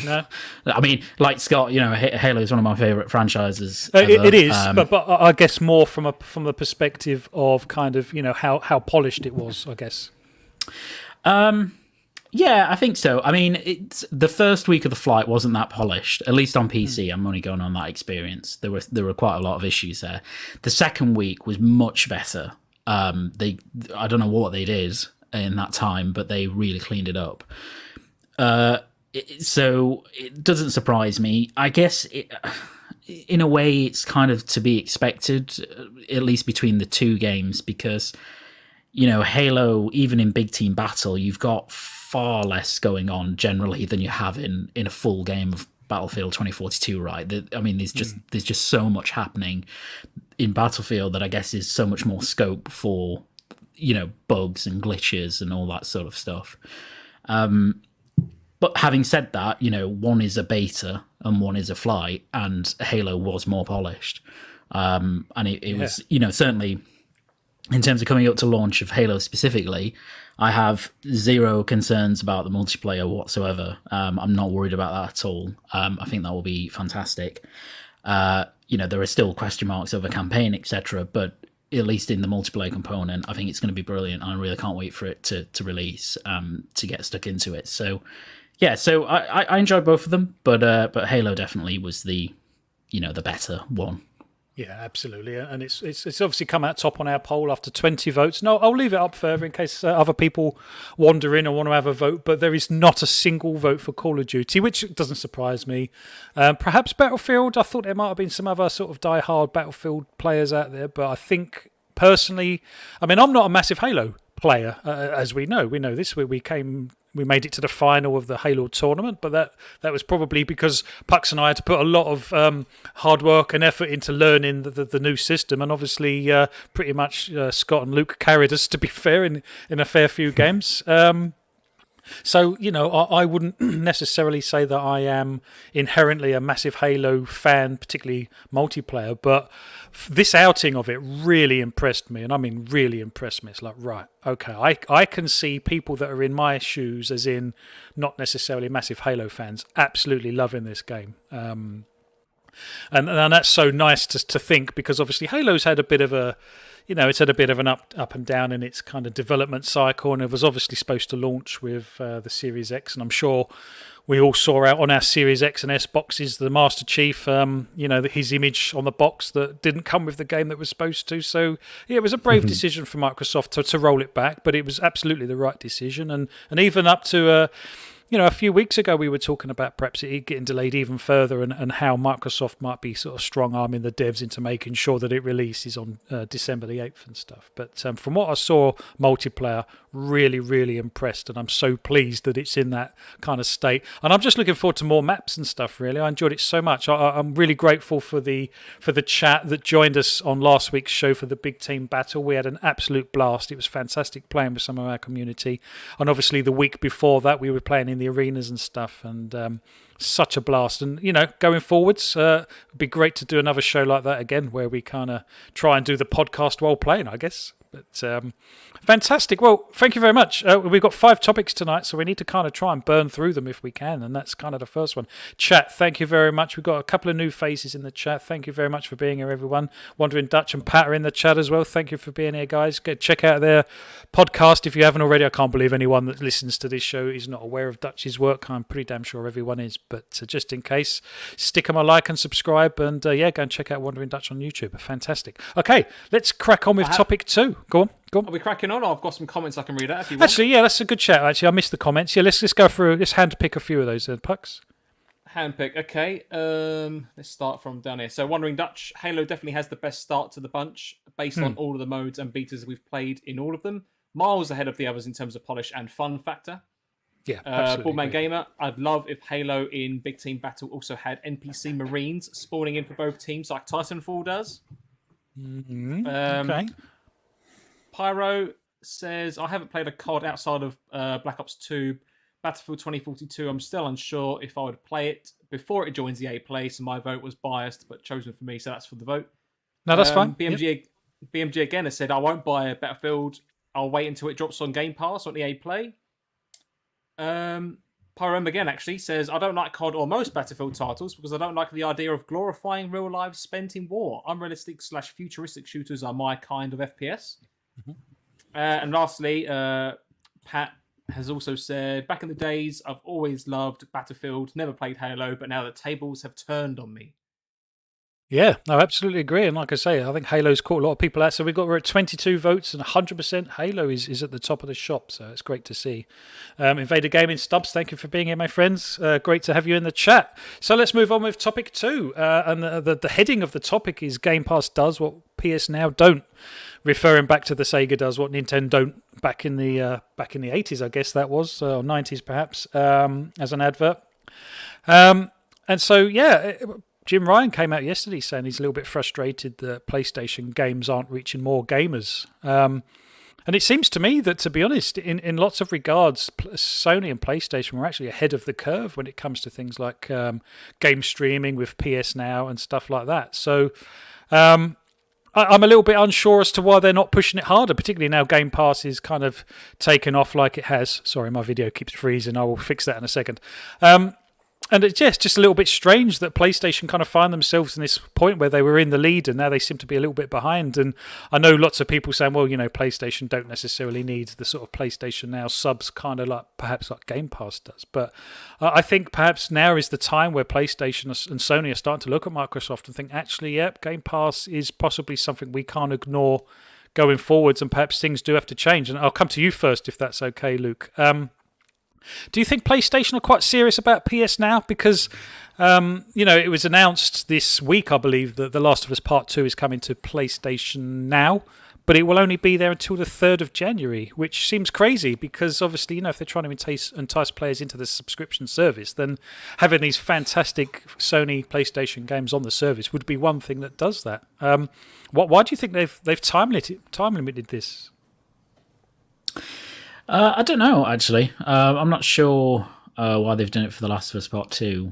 No. I mean, like Scott, Halo is one of my favorite franchises. It is, but I guess more from the perspective of kind of how polished it was, I guess. Yeah, I think so. I mean, it's the first week of the flight wasn't that polished, at least on PC. I'm only going on that experience. There were quite a lot of issues there. The second week was much better. I don't know what they did in that time, but they really cleaned it up. So it doesn't surprise me. I guess in a way it's kind of to be expected, at least between the two games, because Halo, even in big team battle, you've got far less going on generally than you have in a full game of Battlefield 2042, right? I mean, there's just so much happening in Battlefield that I guess is so much more scope for bugs and glitches and all that sort of stuff. But having said that, one is a beta and one is a flight, and Halo was more polished, and it was certainly. In terms of coming up to launch of Halo specifically, I have zero concerns about the multiplayer whatsoever. I'm not worried about that at all. I think that will be fantastic. There are still question marks over campaign, etc., but at least in the multiplayer component, I think it's going to be brilliant. I really can't wait for it to release, to get stuck into it. So, yeah, I enjoyed both of them, but Halo definitely was the better one. Yeah, absolutely, and it's obviously come out top on our poll after 20 votes. No, I'll leave it up further in case other people wander in or want to have a vote, but there is not a single vote for Call of Duty, which doesn't surprise me. Perhaps Battlefield, I thought there might have been some other sort of die-hard Battlefield players out there, but I think, personally, I mean, I'm not a massive Halo player, as we know. We know this, we made it to the final of the Halo tournament, but that was probably because Pux and I had to put a lot of hard work and effort into learning the new system, and obviously pretty much Scott and Luke carried us, to be fair, in a fair few games. So, I wouldn't necessarily say that I am inherently a massive Halo fan, particularly multiplayer, but this outing of it really impressed me, and I mean really impressed me. It's like, right, okay, I can see people that are in my shoes, as in not necessarily massive Halo fans, absolutely loving this game. And that's so nice to think, because obviously Halo's had a bit of a, it's had a bit of an up and down in its kind of development cycle, and it was obviously supposed to launch with the Series X, and I'm sure we all saw out on our Series X and S boxes the Master Chief, his image on the box that didn't come with the game that was supposed to. So yeah, it was a brave decision for Microsoft to roll it back, but it was absolutely the right decision. And even up to a few weeks ago, we were talking about perhaps it getting delayed even further, and how Microsoft might be sort of strong-arming the devs into making sure that it releases on December the 8th and stuff. But from what I saw, multiplayer, really, really impressed, and I'm so pleased that it's in that kind of state. And I'm just looking forward to more maps and stuff, really. I enjoyed it so much. I'm really grateful for the chat that joined us on last week's show for the Big Team Battle. We had an absolute blast. It was fantastic playing with some of our community. And obviously the week before that, we were playing in the arenas and stuff, and such a blast. And going forwards, it'd be great to do another show like that again, where we kind of try and do the podcast while playing, I guess. But fantastic. Well, thank you very much. We've got 5 topics tonight, so we need to kind of try and burn through them if we can, and that's kind of the first one. Chat, thank you very much. We've got a couple of new faces in the chat. Thank you very much for being here, everyone. Wandering Dutch and Pat are in the chat as well. Thank you for being here, guys. Check out their podcast if you haven't already. I can't believe anyone that listens to this show is not aware of Dutch's work. I'm pretty damn sure everyone is, but just in case, stick them a like and subscribe, and go and check out Wandering Dutch on YouTube. Fantastic. Okay, let's crack on with topic 2. Go on. Are we cracking on? I've got some comments I can read out if you want. Actually, yeah, that's a good chat. Actually, I missed the comments. Yeah, let's go through. Let's handpick a few of those pucks. Handpick. Okay. Let's start from down here. So, Wandering Dutch, Halo definitely has the best start to the bunch based on all of the modes and betas we've played in all of them. Miles ahead of the others in terms of polish and fun factor. Yeah, absolutely. Bullman Gamer, I'd love if Halo in Big Team Battle also had NPC Marines spawning in for both teams like Titanfall does. Okay. Pyro says, I haven't played a COD outside of Black Ops 2. Battlefield 2042, I'm still unsure if I would play it before it joins the A play, so my vote was biased, but chosen for me, so that's for the vote. No, that's fine. BMG again has said, I won't buy a Battlefield. I'll wait until it drops on Game Pass on the A play. Pyro again actually says, I don't like COD or most Battlefield titles because I don't like the idea of glorifying real lives spent in war. Unrealistic / futuristic shooters are my kind of FPS. And lastly, Pat has also said, back in the days, I've always loved Battlefield, never played Halo, but now the tables have turned on me. Yeah, I absolutely agree. And like I say, I think Halo's caught a lot of people out. So we're at 22 votes and 100% Halo is at the top of the shop. So it's great to see. Invader Gaming Stubbs, thank you for being here, my friends. Great to have you in the chat. So let's move on with topic 2. And the heading of the topic is Game Pass does what PS Now don't. Referring back to the Sega does what Nintendo don't back in the 80s, I guess that was, or 90s perhaps, as an advert. And so, yeah, Jim Ryan came out yesterday saying he's a little bit frustrated that PlayStation games aren't reaching more gamers. And it seems to me that, to be honest, in lots of regards, Sony and PlayStation were actually ahead of the curve when it comes to things like game streaming with PS Now and stuff like that. So I'm a little bit unsure as to why they're not pushing it harder, particularly now Game Pass is kind of taken off like it has. Sorry, my video keeps freezing. I will fix that in a second. And it's just a little bit strange that PlayStation kind of find themselves in this point where they were in the lead and now they seem to be a little bit behind. And I know lots of people saying, well, PlayStation don't necessarily need the sort of PlayStation Now subs kind of perhaps like Game Pass does. But I think perhaps now is the time where PlayStation and Sony are starting to look at Microsoft and think, actually, yep, Game Pass is possibly something we can't ignore going forwards, and perhaps things do have to change. And I'll come to you first, if that's okay, Luke. Do you think PlayStation are quite serious about PS Now? Because, it was announced this week, I believe, that The Last of Us Part 2 is coming to PlayStation Now, but it will only be there until the 3rd of January, which seems crazy because, obviously, if they're trying to entice players into the subscription service, then having these fantastic Sony PlayStation games on the service would be one thing that does that. Why do you think they've time limited this? I don't know, actually. I'm not sure why they've done it for The Last of Us Part 2.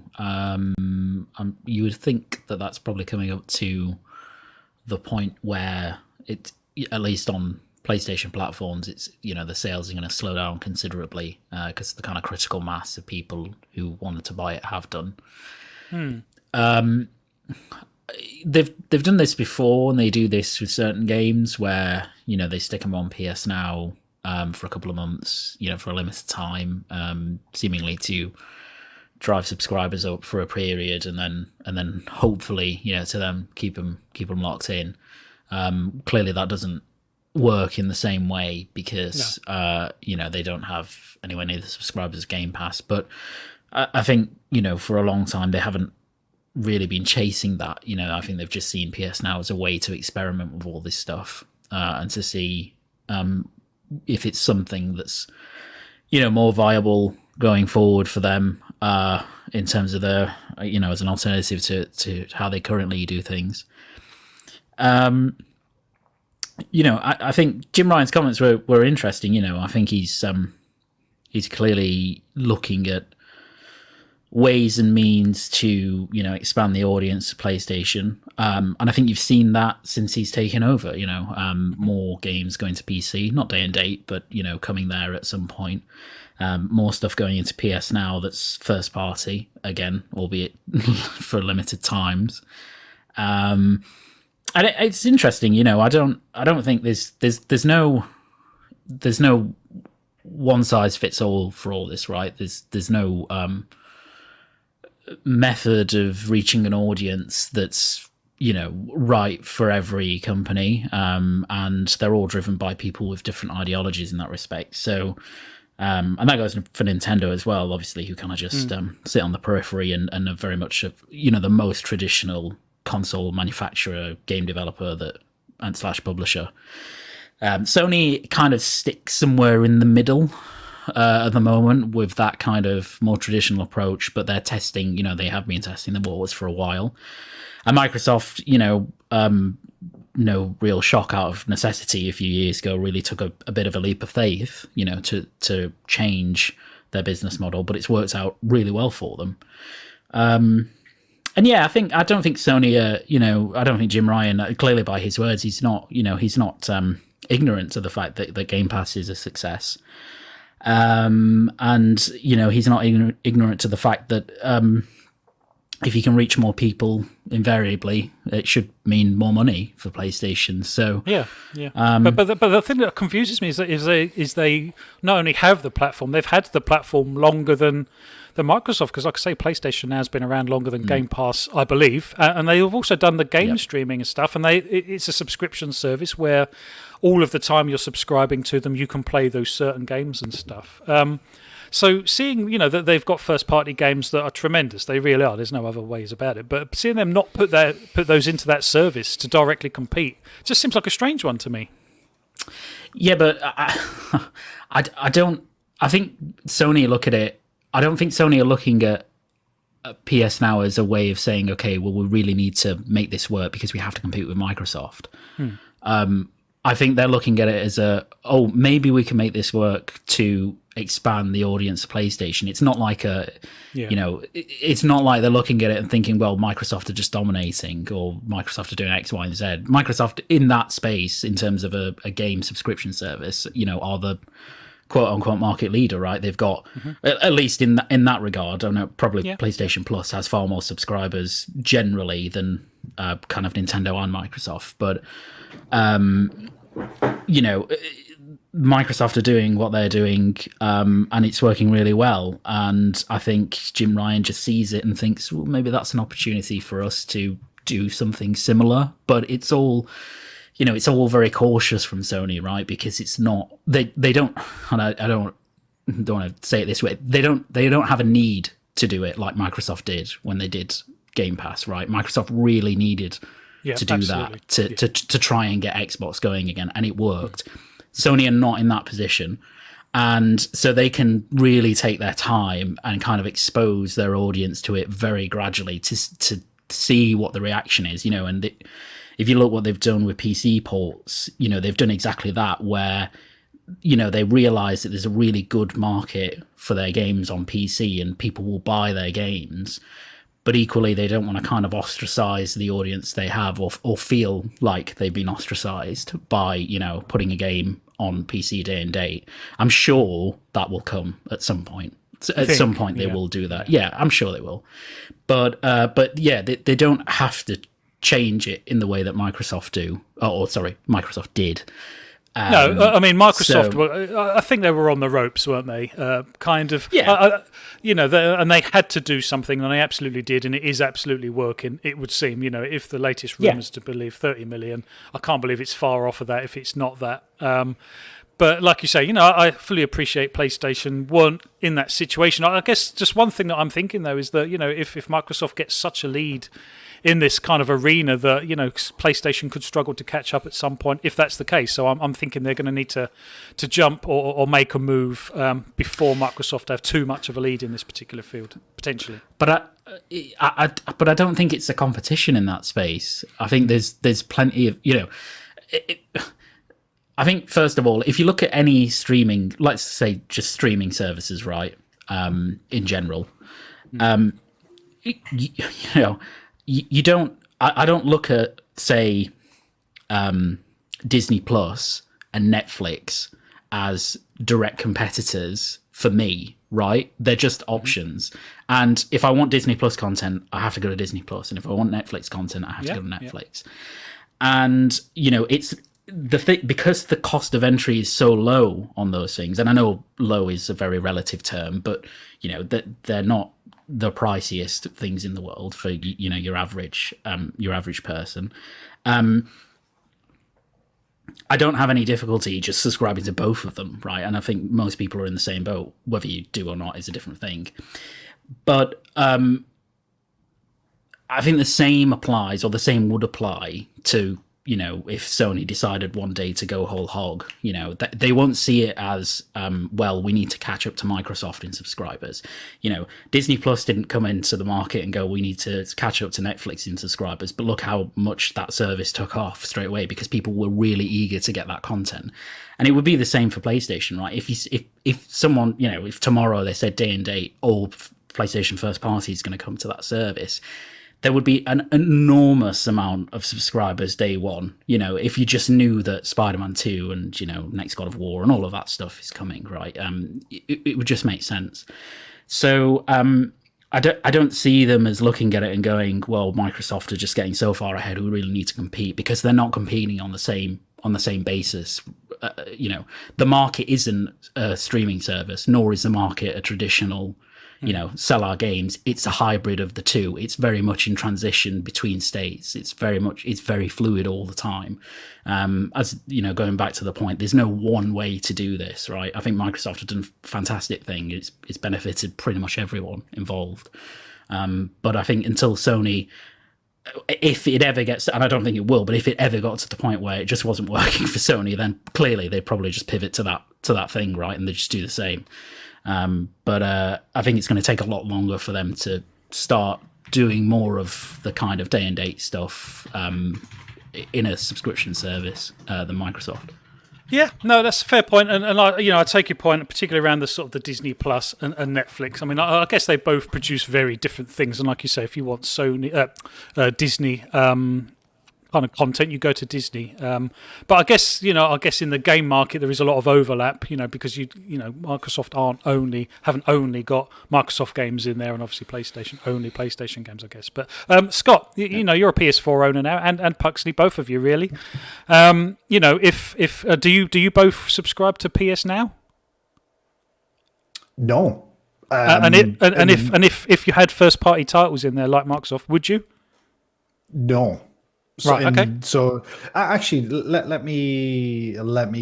You would think that that's probably coming up to the point where it, at least on PlayStation platforms, it's the sales are going to slow down considerably because the kind of critical mass of people who wanted to buy it have done. they've done this before, and they do this with certain games where they stick them on PS Now for a couple of months, for a limited time, seemingly to drive subscribers up for a period, and then hopefully to them keep them locked in. Clearly, that doesn't work in the same way because they don't have anywhere near the subscribers as Game Pass. But I think for a long time they haven't really been chasing that. I think they've just seen PS Now as a way to experiment with all this stuff and to see if it's something that's more viable going forward for them in terms of their as an alternative to how they currently do things. I think Jim Ryan's comments were interesting. I think he's clearly looking at ways and means to expand the audience to PlayStation, and I think you've seen that since he's taken over. More games going to PC, not day and date, but coming there at some point. More stuff going into PS Now that's first party again, albeit for limited times. And it's interesting, I don't think there's no one size fits all for all this, right? There's no method of reaching an audience that's right for every company, and they're all driven by people with different ideologies in that respect. So, and that goes for Nintendo as well, obviously, who kind of just sit on the periphery and are very much the most traditional console manufacturer, game developer and / publisher. Sony kind of sticks somewhere in the middle at the moment with that kind of more traditional approach, but they're testing, they have been testing the waters for a while. And Microsoft, no real shock out of necessity a few years ago, really took a bit of a leap of faith, to change their business model, but it's worked out really well for them. And yeah, I don't think Sony, I don't think Jim Ryan, clearly by his words, he's not ignorant to the fact that Game Pass is a success. And, he's not ignorant to the fact that if you can reach more people, invariably, it should mean more money for PlayStation. So yeah. But the thing that confuses me is they not only have the platform, they've had the platform longer than Microsoft, because like I say, PlayStation now has been around longer than Game Pass, I believe, and they've also done the game streaming and stuff, and it's a subscription service where all of the time you're subscribing to them, you can play those certain games and stuff. So seeing, that they've got first-party games that are tremendous, they really are. There's no other ways about it. But seeing them not put those into that service to directly compete just seems like a strange one to me. Yeah, but I don't. I think Sony look at it. I don't think Sony are looking at PS Now as a way of saying, okay, well, we really need to make this work because we have to compete with Microsoft. I think they're looking at it as maybe we can make this work to expand the audience of PlayStation. It's not like it's not like they're looking at it and thinking, well, Microsoft are just dominating or Microsoft are doing X, Y, and Z. Microsoft in that space, in terms of a game subscription service, are the quote-unquote market leader, right? They've got, at least in that regard, I know probably PlayStation Plus has far more subscribers generally than kind of Nintendo and Microsoft. But, Microsoft are doing what they're doing, and it's working really well. And I think Jim Ryan just sees it and thinks, well, maybe that's an opportunity for us to do something similar. But it's all... it's all very cautious from Sony, right? Because it's not they don't, and I don't want to say it this way. They don't have a need to do it like Microsoft did when they did Game Pass, right? Microsoft really needed to do that to try and get Xbox going again, and it worked. Sony are not in that position, and so they can really take their time and kind of expose their audience to it very gradually to see what the reaction is, and if you look what they've done with PC ports, they've done exactly that, where, they realize that there's a really good market for their games on PC and people will buy their games. But equally, they don't want to kind of ostracize the audience they have or feel like they've been ostracized by, putting a game on PC day and date. I'm sure that will come at some point. At some point, they will do that. Yeah, I'm sure they will. But yeah, they don't have to change it in the way that Microsoft Microsoft did. No, I mean Microsoft. So- I think they were on the ropes, weren't they? Kind of. Yeah. And they had to do something, and they absolutely did, and it is absolutely working. It would seem, if the latest rumours to believe 30 million, I can't believe it's far off of that. If it's not that. But like you say, I fully appreciate PlayStation weren't in that situation. I guess just one thing that I'm thinking though is that if Microsoft gets such a lead in this kind of arena that PlayStation could struggle to catch up at some point if that's the case. So I'm thinking they're going to need to jump or make a move before Microsoft have too much of a lead in this particular field potentially. But I don't think it's a competition in that space. I think there's plenty of I think first of all, if you look at any streaming, let's say just streaming services, right? In general, you don't. I don't look at say Disney Plus and Netflix as direct competitors for me, right? They're just options. And if I want Disney Plus content, I have to go to Disney Plus, and if I want Netflix content, I have to go to Netflix. And it's the thing, because the cost of entry is so low on those things, and I know low is a very relative term, but they're not the priciest things in the world for your average person. I don't have any difficulty just subscribing to both of them, right? And I think most people are in the same boat. Whether you do or not is a different thing. But I think the same applies, or the same would apply to if Sony decided one day to go whole hog, they won't see it as, we need to catch up to Microsoft in subscribers. Disney Plus didn't come into the market and go, we need to catch up to Netflix in subscribers. But look how much that service took off straight away, because people were really eager to get that content. And it would be the same for PlayStation, right? If someone, if tomorrow they said day and date, all PlayStation first party is going to come to that service, there would be an enormous amount of subscribers day one, if you just knew that Spider-Man 2 and, next God of War and all of that stuff is coming, right? It would just make sense. So I don't see them as looking at it and going, well, Microsoft are just getting so far ahead, we really need to compete, because they're not competing on the same basis. The market isn't a streaming service, nor is the market a traditional sell our games. It's a hybrid of the two. It's very much in transition between states. It's very fluid all the time. As going back to the point, there's no one way to do this, right? I think Microsoft have done a fantastic thing. It's benefited pretty much everyone involved. But I think until Sony, if it ever gets, and I don't think it will, but if it ever got to the point where it just wasn't working for Sony, then clearly they'd probably just pivot to that thing, right? And they just do the same. But I think it's going to take a lot longer for them to start doing more of the kind of day and date stuff in a subscription service than Microsoft. Yeah, no, that's a fair point, and I take your point, particularly around the sort of the Disney Plus and Netflix. I mean, I guess they both produce very different things, and like you say, if you want Disney kind of content, you go to Disney. But I guess in the game market there is a lot of overlap, because Microsoft haven't only got Microsoft games in there, and obviously only PlayStation games, I guess. But Scott, you're a PS4 owner now, and Puxley, both of you really. If do you both subscribe to PS Now? No. If you had first party titles in there like Microsoft, would you? No. Right. Okay. So actually, let me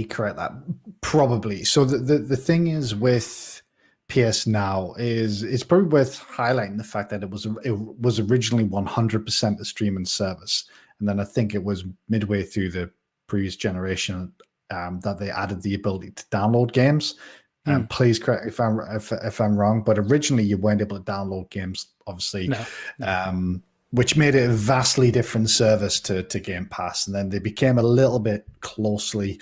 correct that. Probably. So the thing is with PS Now is it's probably worth highlighting the fact that it was originally 100% a streaming service, and then I think it was midway through the previous generation that they added the ability to download games. Please correct me if I'm wrong, but originally you weren't able to download games, obviously. No. Which made it a vastly different service to Gamepass, and then they became a little bit closer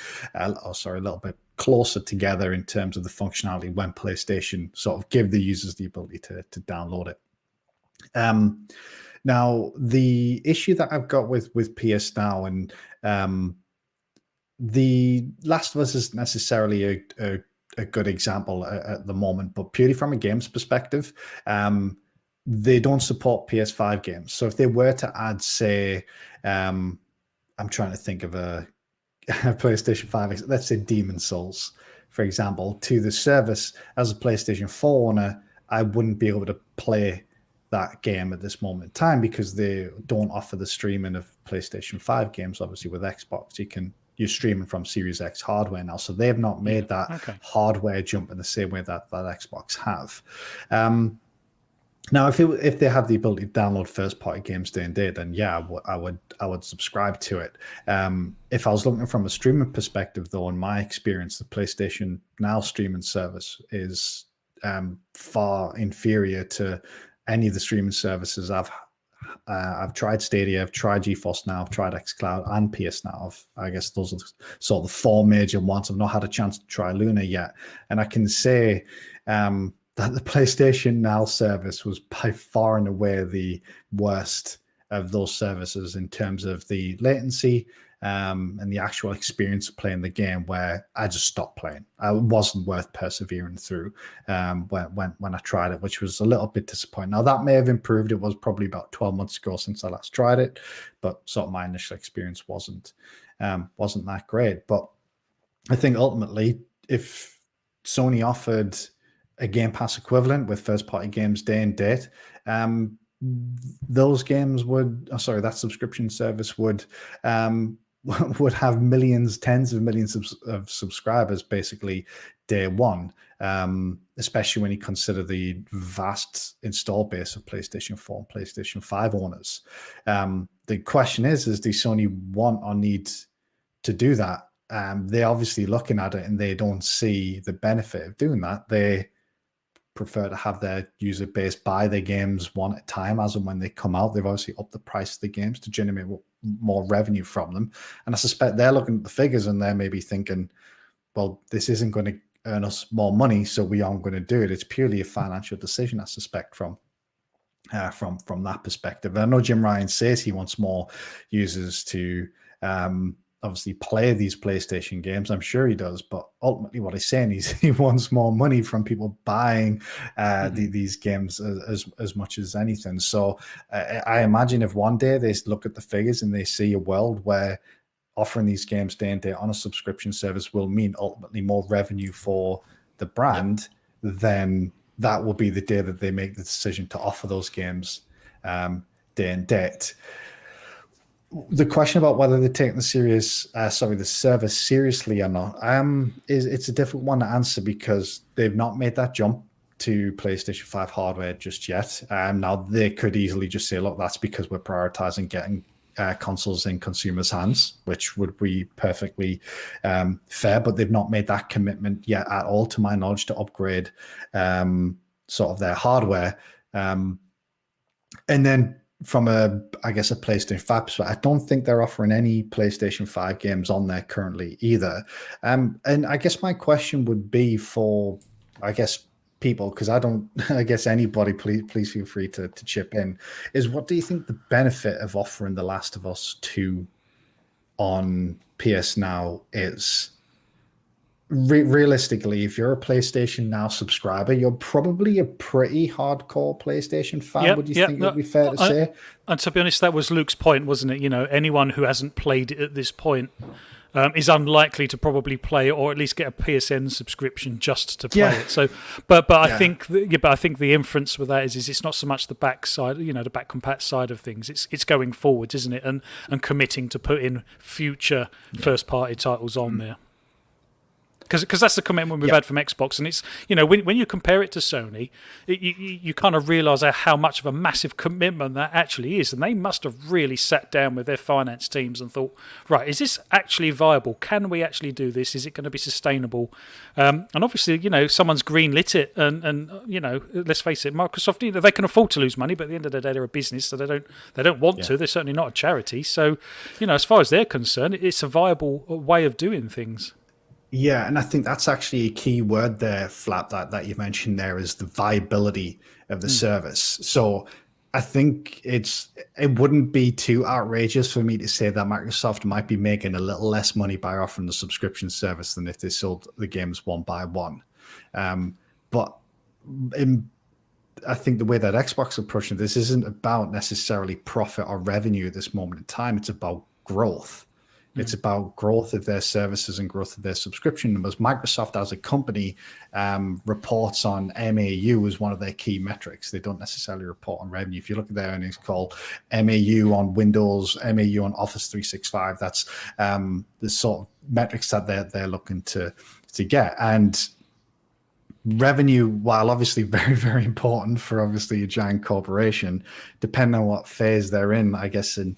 together in terms of the functionality when PlayStation sort of gave the users the ability to download it. Now, the issue that I've got with PS Now, and The Last of Us isn't necessarily a good example at the moment, but purely from a games perspective, they don't support PS5 games. So if they were to add, say, I'm trying to think of a PlayStation 5, let's say Demon Souls, for example, to the service, as a PlayStation 4 owner, I wouldn't be able to play that game at this moment in time because they don't offer the streaming of PlayStation 5 games. Obviously, with Xbox, you're streaming from Series X hardware now, so they've not made that hardware jump in the same way that Xbox have. Now, if they have the ability to download first-party games day and date, then yeah, I would subscribe to it. If I was looking from a streaming perspective, though, in my experience, the PlayStation Now streaming service is far inferior to any of the streaming services I've tried. Stadia, I've tried GeForce Now, I've tried xCloud and PS Now. I guess those are sort of the four major ones. I've not had a chance to try Luna yet, and I can say that the PlayStation Now service was by far and away the worst of those services in terms of the latency and the actual experience of playing the game, where I just stopped playing. It wasn't worth persevering through when I tried it, which was a little bit disappointing. Now, that may have improved. It was probably about 12 months ago since I last tried it, but sort of my initial experience wasn't that great. But I think ultimately, if Sony offered a Game Pass equivalent with first-party games day and date, those games that subscription service would have millions, tens of millions of subscribers basically day one, especially when you consider the vast install base of PlayStation 4 and PlayStation 5 owners. The question is do Sony want or need to do that? They're obviously looking at it and they don't see the benefit of doing that. They prefer to have their user base buy their games one at a time as and when they come out. They've obviously upped the price of the games to generate more revenue from them. And I suspect they're looking at the figures and they're maybe thinking, well, this isn't going to earn us more money, so we aren't going to do it. It's purely a financial decision, I suspect, from that perspective. And I know Jim Ryan says he wants more users to obviously play these PlayStation games. I'm sure he does, but ultimately what he's saying is he wants more money from people buying these games as much as anything. So I imagine if one day they look at the figures and they see a world where offering these games day and day on a subscription service will mean ultimately more revenue for the brand, then that will be the day that they make the decision to offer those games day and date. The question about whether they're taking the service seriously or not, it's a difficult one to answer because they've not made that jump to PlayStation 5 hardware just yet. Now they could easily just say, look, that's because we're prioritizing getting consoles in consumers' hands, which would be perfectly fair, but they've not made that commitment yet at all, to my knowledge, to upgrade sort of their hardware. And then from a PlayStation 5 perspective, I don't think they're offering any PlayStation 5 games on there currently either. And I guess my question would be for, people, because anybody, please feel free to chip in, is what do you think the benefit of offering The Last of Us 2 on PS Now is? Realistically, if you're a PlayStation Now subscriber, you're probably a pretty hardcore PlayStation fan. Would you think that'd be fair to say? And to be honest, that was Luke's point, wasn't it? You know, anyone who hasn't played it at this point is unlikely to probably play it, or at least get a PSN subscription just to play it. So, I think the inference with that is it's not so much the back side, the back compat side of things. It's going forwards, isn't it? And committing to put in future first party titles on there. Because that's the commitment we've had from Xbox, and it's when you compare it to Sony, you kind of realise how much of a massive commitment that actually is, and they must have really sat down with their finance teams and thought, right, is this actually viable? Can we actually do this? Is it going to be sustainable? And obviously, someone's greenlit it, and let's face it, Microsoft, they can afford to lose money, but at the end of the day, they're a business, so they don't want to. They're certainly not a charity. So, as far as they're concerned, it's a viable way of doing things. Yeah, and I think that's actually a key word there, Flap, that you mentioned there, is the viability of the service. So I think it wouldn't be too outrageous for me to say that Microsoft might be making a little less money by offering the subscription service than if they sold the games one by one. But I think the way that Xbox are pushing this isn't about necessarily profit or revenue at this moment in time. It's about growth. It's about growth of their services and growth of their subscription numbers. Microsoft as a company reports on MAU as one of their key metrics. They don't necessarily report on revenue. If you look at their earnings call, MAU on Windows, MAU on Office 365, that's the sort of metrics that they're looking to get. And revenue, while obviously very, very important for obviously a giant corporation, depending on what phase they're in, I guess in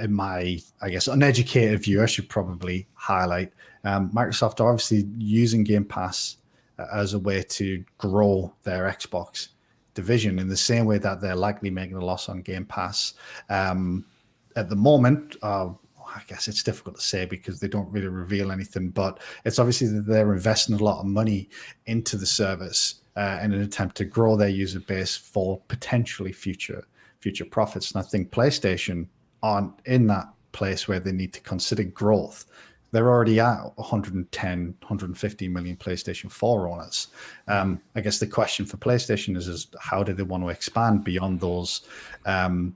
my, uneducated view, I should probably highlight Microsoft are obviously using Game Pass as a way to grow their Xbox division in the same way that they're likely making a loss on Game Pass at the moment. I guess it's difficult to say because they don't really reveal anything, but it's obviously that they're investing a lot of money into the service in an attempt to grow their user base for potentially future profits. And I think PlayStation aren't in that place where they need to consider growth. They're already at 110, 150 million PlayStation 4 owners. I guess the question for PlayStation is how do they want to expand beyond those, I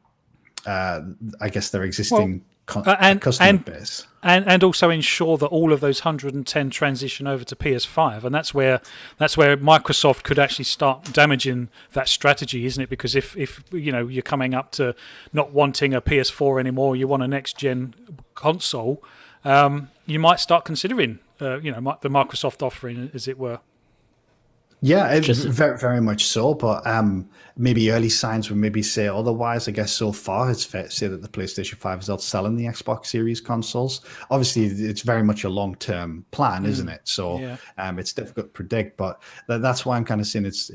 guess their existing customer base. And also ensure that all of those 110 transition over to PS5, and that's where Microsoft could actually start damaging that strategy, isn't it? Because if you're coming up to not wanting a PS4 anymore, you want a next gen console, you might start considering the Microsoft offering, as it were. Yeah, very, very much so. But maybe early signs would maybe say otherwise. I guess so far it's fair to say that the PlayStation 5 is outselling the Xbox Series consoles. Obviously, it's very much a long-term plan, isn't it? So it's difficult to predict. But that's why I'm kind of saying it's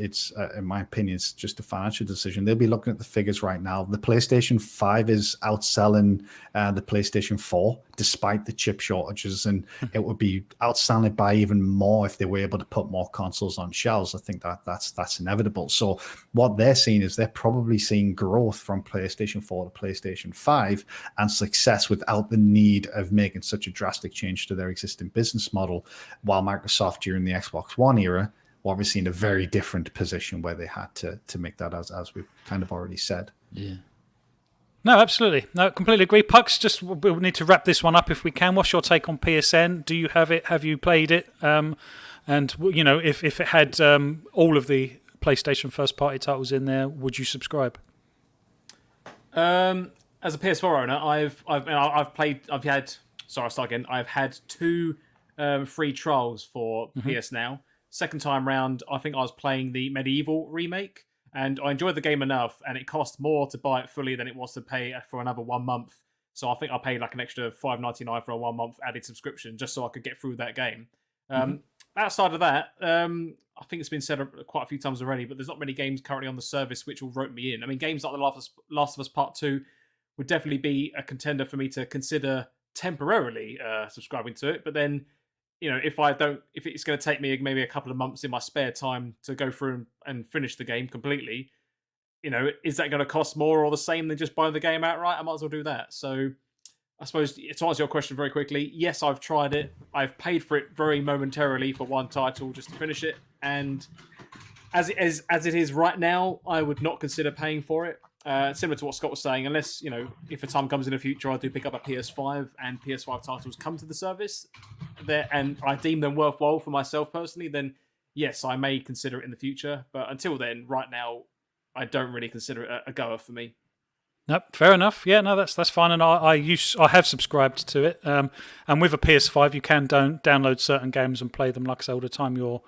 in my opinion, it's just a financial decision. They'll be looking at the figures right now. The PlayStation 5 is outselling the PlayStation 4 despite the chip shortages, and it would be outselling by even more if they were able to put more consoles on shelves. I think that's inevitable. So what they're seeing is they're probably seeing growth from PlayStation 4 to PlayStation 5 and success without the need of making such a drastic change to their existing business model, while Microsoft during the Xbox One era were obviously in a very different position where they had to make that, as we've kind of already said. Yeah. No, absolutely. No, completely agree. Pucks, we'll need to wrap this one up if we can. What's your take on PSN? Do you have it? Have you played it? And, if it had all of the PlayStation first-party titles in there, would you subscribe? As a PS4 owner, I've had 2 free trials for PS Now. Second time round, I think I was playing the Medieval remake, and I enjoyed the game enough, and it cost more to buy it fully than it was to pay for another 1 month. So I think I paid like an extra $5.99 for a 1 month added subscription just so I could get through that game. Outside of that, I think it's been said quite a few times already, but there's not many games currently on the service which will rope me in. I mean, games like The Last of Us Part 2 would definitely be a contender for me to consider temporarily subscribing to it. But then, if it's going to take me maybe a couple of months in my spare time to go through and finish the game completely, is that going to cost more or the same than just buying the game outright? I might as well do that. So I suppose to answer your question very quickly, yes, I've tried it. I've paid for it very momentarily for one title just to finish it. And as it is right now, I would not consider paying for it. Similar to what Scott was saying, unless, if a time comes in the future, I do pick up a PS5 and PS5 titles come to the service there, and I deem them worthwhile for myself personally, then yes, I may consider it in the future. But until then, right now, I don't really consider it a goer for me. Nope, fair enough. Yeah, no, that's fine. And I have subscribed to it. And with a PS5, you can download certain games and play them. Like I say all the time, you're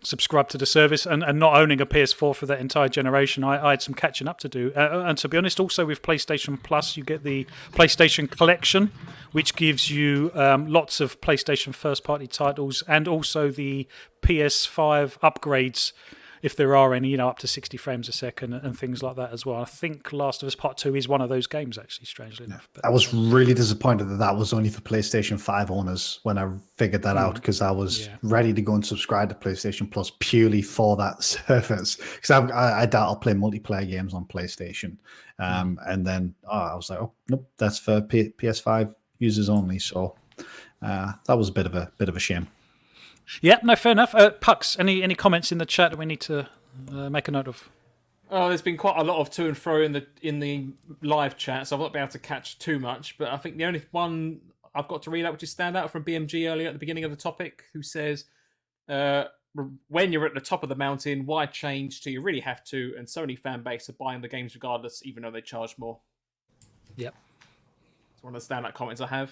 subscribed to the service. And not owning a PS4 for that entire generation, I had some catching up to do. And to be honest, also with PlayStation Plus, you get the PlayStation Collection, which gives you lots of PlayStation first-party titles and also the PS5 upgrades, if there are any, up to 60 frames a second and things like that as well. I think Last of Us Part 2 is one of those games, actually, strangely enough. But I was really disappointed that was only for PlayStation 5 owners when I figured that out, because I was ready to go and subscribe to PlayStation Plus purely for that service. Because I doubt I'll play multiplayer games on PlayStation. And then I was like, oh, nope, that's for PS5 users only. So that was a bit of a shame. Yeah, no, fair enough. Pucks, any comments in the chat that we need to make a note of? Oh, there's been quite a lot of to and fro in the live chat, so I've not been able to catch too much. But I think the only one I've got to read out, which is stand out from BMG earlier at the beginning of the topic, who says, "When you're at the top of the mountain, why change till you really have to?" And Sony fan base are buying the games regardless, even though they charge more. Yep. It's one of the standout comments I have.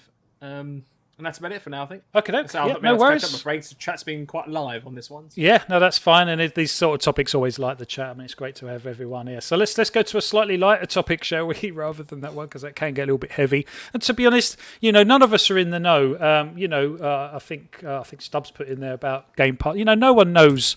And that's about it for now, I think. Okay, So yeah, I'll no worries. I'm afraid. So chat's been quite live on this one. So. Yeah, no, that's fine. And these sort of topics always like the chat. I mean, it's great to have everyone here. So let's go to a slightly lighter topic, shall we, rather than that one, because that can get a little bit heavy. And to be honest, none of us are in the know. I think Stubbs put in there about Game Pass. No one knows,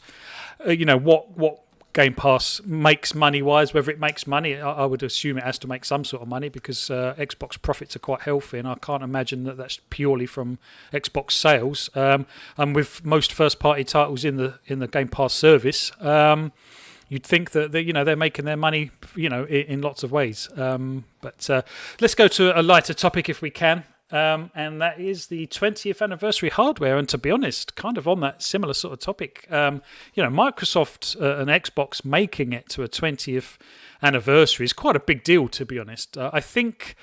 what Game Pass makes money-wise, whether it makes money. I would assume it has to make some sort of money because Xbox profits are quite healthy, and I can't imagine that that's purely from Xbox sales. And with most first-party titles in the Game Pass service, you'd think that they're making their money, in lots of ways. But let's go to a lighter topic if we can. And that is the 20th anniversary hardware. And to be honest, kind of on that similar sort of topic, Microsoft and Xbox making it to a 20th anniversary is quite a big deal, to be honest. I think,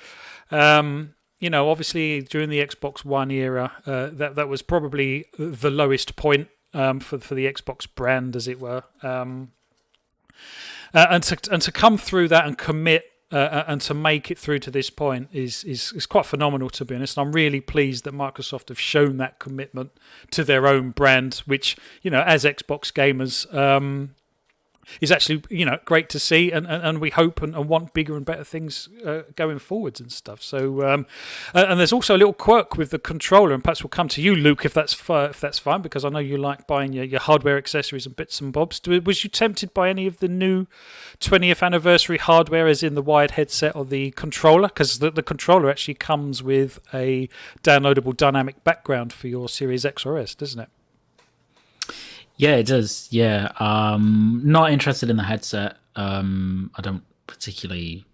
obviously during the Xbox One era, that was probably the lowest point for the Xbox brand, as it were. And to come through that and commit and to make it through to this point is quite phenomenal, to be honest. And I'm really pleased that Microsoft have shown that commitment to their own brand, which, as Xbox gamers, is actually, great to see, and we hope and want bigger and better things going forwards and stuff. So, and there's also a little quirk with the controller, and perhaps we'll come to you, Luke, if that's fine, because I know you like buying your hardware accessories and bits and bobs. Was you tempted by any of the new 20th anniversary hardware, as in the wired headset or the controller? Because the controller actually comes with a downloadable dynamic background for your Series X or S, doesn't it? Yeah, it does. Yeah, not interested in the headset. I don't particularly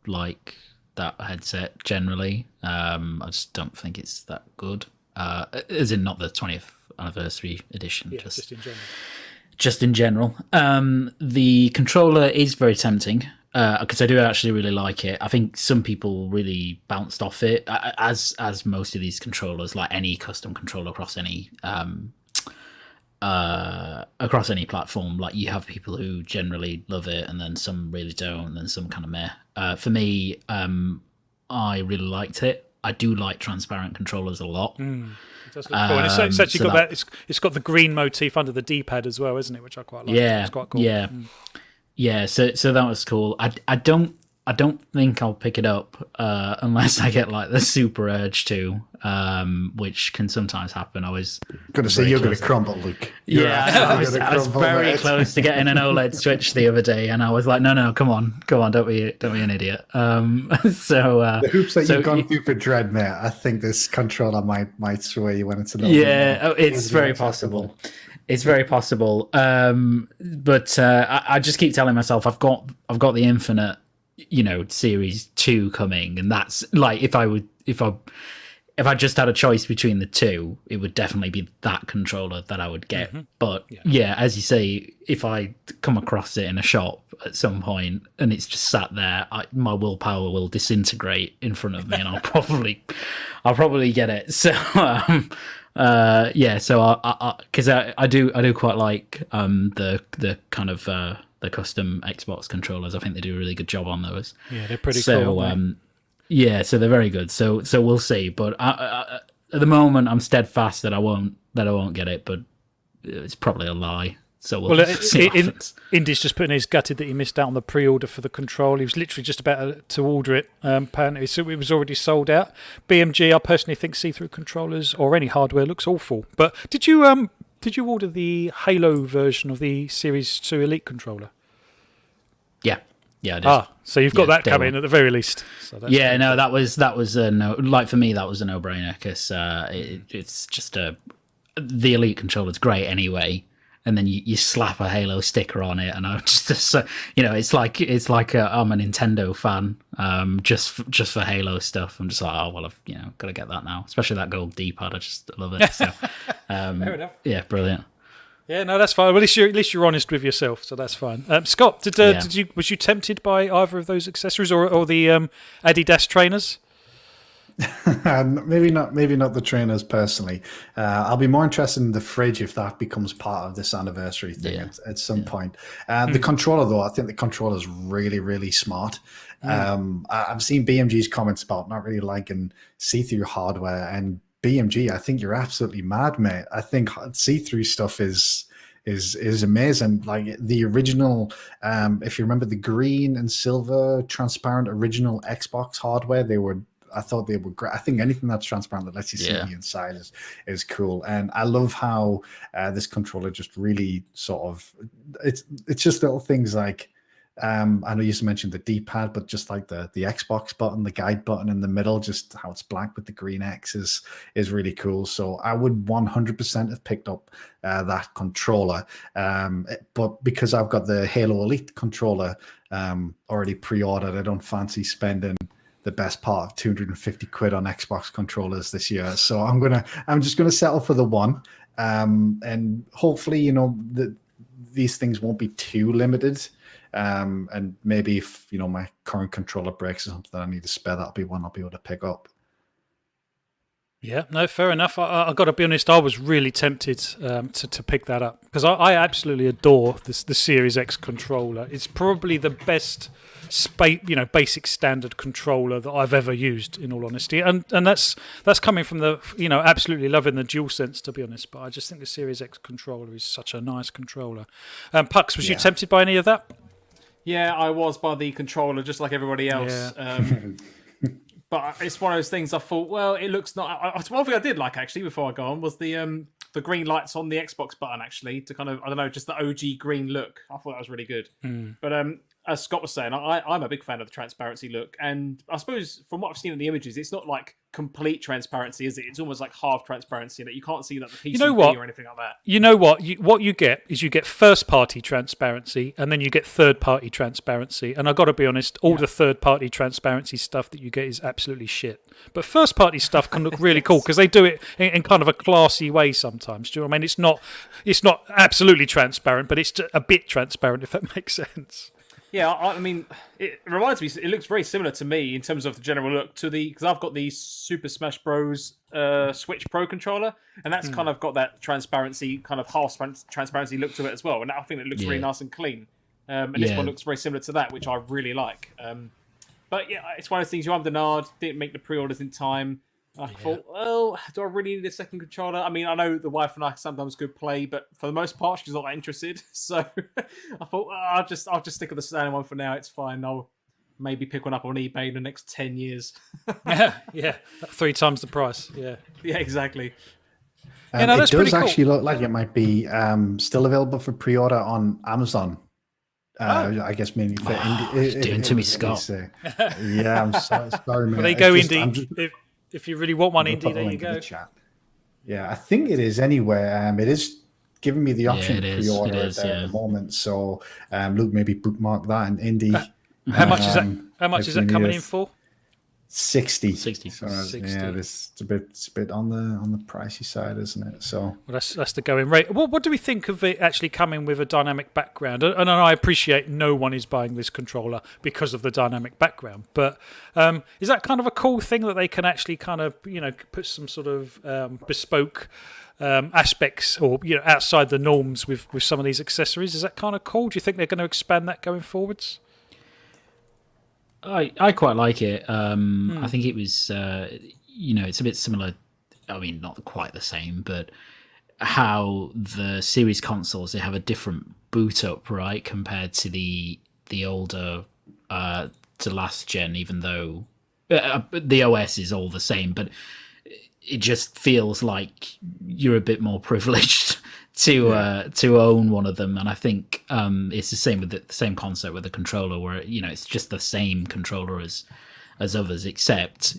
like that headset generally. I just don't think it's that good. As in, not the 20th anniversary edition. Yeah, just in general. Just in general. The controller is very tempting because I do actually really like it. I think some people really bounced off it, as most of these controllers, like any custom controller across any platform. Like, you have people who generally love it, and then some really don't, and then some kind of meh. For me, I really liked it. I do like transparent controllers a lot. It does look cool. And it's actually got that. It's got the green motif under the D-pad as well, isn't it? Which I quite like. Yeah, it's quite cool. Yeah, yeah. So that was cool. I don't think I'll pick it up unless I get like the super urge to, which can sometimes happen. I was going to say you're going to crumble, Luke. I was very close to getting an OLED Switch the other day, and I was like, no, come on, don't be an idiot. The hoops that you've gone through for Dread, mate, I think this controller might sway you when it's a little bit more. It's very possible. It's very possible. But I just keep telling myself I've got the Infinite, Series 2 coming, and that's like, if I just had a choice between the two, it would definitely be that controller that I would get. Mm-hmm. But yeah, as you say, if I come across it in a shop at some point and it's just sat there, my willpower will disintegrate in front of me, and I'll probably get it. So so because I do quite like the kind of the custom Xbox controllers. I think they do a really good job on those. Yeah, they're pretty cool. Yeah, so they're very good. So we'll see. But at the moment, I'm steadfast that I won't get it. But it's probably a lie. So we'll see what happens. Indy's just putting his gutted that he missed out on the pre-order for the control. He was literally just about to order it. Apparently, so it was already sold out. BMG, I personally think see-through controllers or any hardware looks awful. But did you order the Halo version of the Series 2 Elite controller? Yeah, I did. So you've got that coming at the very least. So that was a no. Like, for me, that was a no-brainer, because it's just the Elite controller's great anyway, and then you slap a Halo sticker on it, and I'm just it's like I'm a Nintendo fan, just for Halo stuff. I'm just like, oh well, I've got to get that now, especially that gold D-pad. I just love it. So, fair enough. Yeah, brilliant. Yeah, no, that's fine. Well, at least you're honest with yourself, so that's fine. Scott, was you tempted by either of those accessories or the Adidas trainers? Maybe not the trainers personally. I'll be more interested in the fridge if that becomes part of this anniversary thing at some point. The controller, though, I think the controller is really, really smart. I've seen BMG's comments about not really liking see-through hardware, and BMG, I think you're absolutely mad, mate. I think see-through stuff is amazing. Like the original, if you remember the green and silver transparent original Xbox hardware, I thought they were great. I think anything that's transparent that lets you see the inside is cool. And I love how this controller just really sort of, it's just little things like, I know you mentioned the D-pad, but just like the Xbox button, the guide button in the middle, just how it's black with the green X is really cool. So I would 100% have picked up that controller. But because I've got the Halo Elite controller already pre-ordered, I don't fancy spending the best part of 250 quid on Xbox controllers this year. So I'm just gonna settle for the one. And hopefully, these things won't be too limited. And maybe if my current controller breaks or something, I need to spare, that'll be one I'll be able to pick up. Yeah, no, fair enough. I got to be honest, I was really tempted to pick that up because I absolutely adore the Series X controller. It's probably the best basic standard controller that I've ever used, in all honesty, and that's coming from the absolutely loving the DualSense, to be honest. But I just think the Series X controller is such a nice controller. Pucks, was you tempted by any of that? Yeah, I was by the controller, just like everybody else. Yeah. But it's one of those things I thought, well, it looks not... One thing I did like, actually, before I go on, was the green lights on the Xbox button, actually, to kind of, I don't know, just the OG green look. I thought that was really good. But as Scott was saying, I'm a big fan of the transparency look. And I suppose, from what I've seen in the images, it's not like complete transparency, is it? It's almost like half transparency, that you can't see that the PCB or anything like that. You know what? What you get is you get first-party transparency, and then you get third-party transparency. And I've got to be honest, all the third-party transparency stuff that you get is absolutely shit. But first-party stuff can look really cool because they do it in kind of a classy way sometimes. Do you know what I mean? It's not absolutely transparent, but it's a bit transparent, if that makes sense. Yeah, I mean, it reminds me, it looks very similar to me in terms of the general look because I've got the Super Smash Bros. Switch Pro controller, and that's kind of got that transparency, kind of half transparency look to it as well. And I think it looks really nice and clean. And this one looks very similar to that, which I really like. But yeah, it's one of those things, I'm denied, didn't make the pre-orders in time. I thought, well, do I really need a second controller? I mean, I know the wife and I sometimes could play, but for the most part, she's not that interested. So I thought, I'll just stick with the standard one for now. It's fine. I'll maybe pick one up on eBay in the next 10 years. yeah, 3 times the price. Yeah, exactly. It does actually look like it might be still available for pre-order on Amazon. I guess mainly for indie. Doing to me, Scott. Yeah, I'm sorry, man. Well, they go indie. If you really want one indie, there you go. Yeah, I think it is anywhere. It is giving me the option to pre-order at the moment. So, Luke, maybe bookmark that in indie. How much is that? How much is that coming in for? 60. 60. So, yeah, it's a bit on the pricey side, isn't it? So well, that's the going rate. What do we think of it actually coming with a dynamic background? And I appreciate no one is buying this controller because of the dynamic background, but is that kind of a cool thing that they can actually kind of put some sort of bespoke aspects or outside the norms with some of these accessories? Is that kind of cool? Do you think they're going to expand that going forwards? I quite like it. I think it was, it's a bit similar. I mean, not quite the same, but how the series consoles, they have a different boot up, right, compared to the older, to last gen. Even though the OS is all the same, but it just feels like you're a bit more privileged to own one of them. And I think it's the same with the same concept with the controller, where it's just the same controller as others, except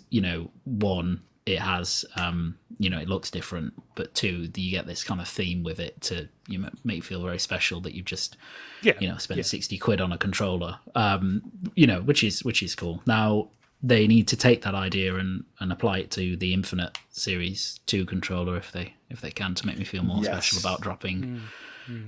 one, it has it looks different, but two, you get this kind of theme with it to make it feel very special that you've just spent 60 quid on a controller, which is cool. Now they need to take that idea and apply it to the Infinite Series 2 controller if they can, to make me feel more special about dropping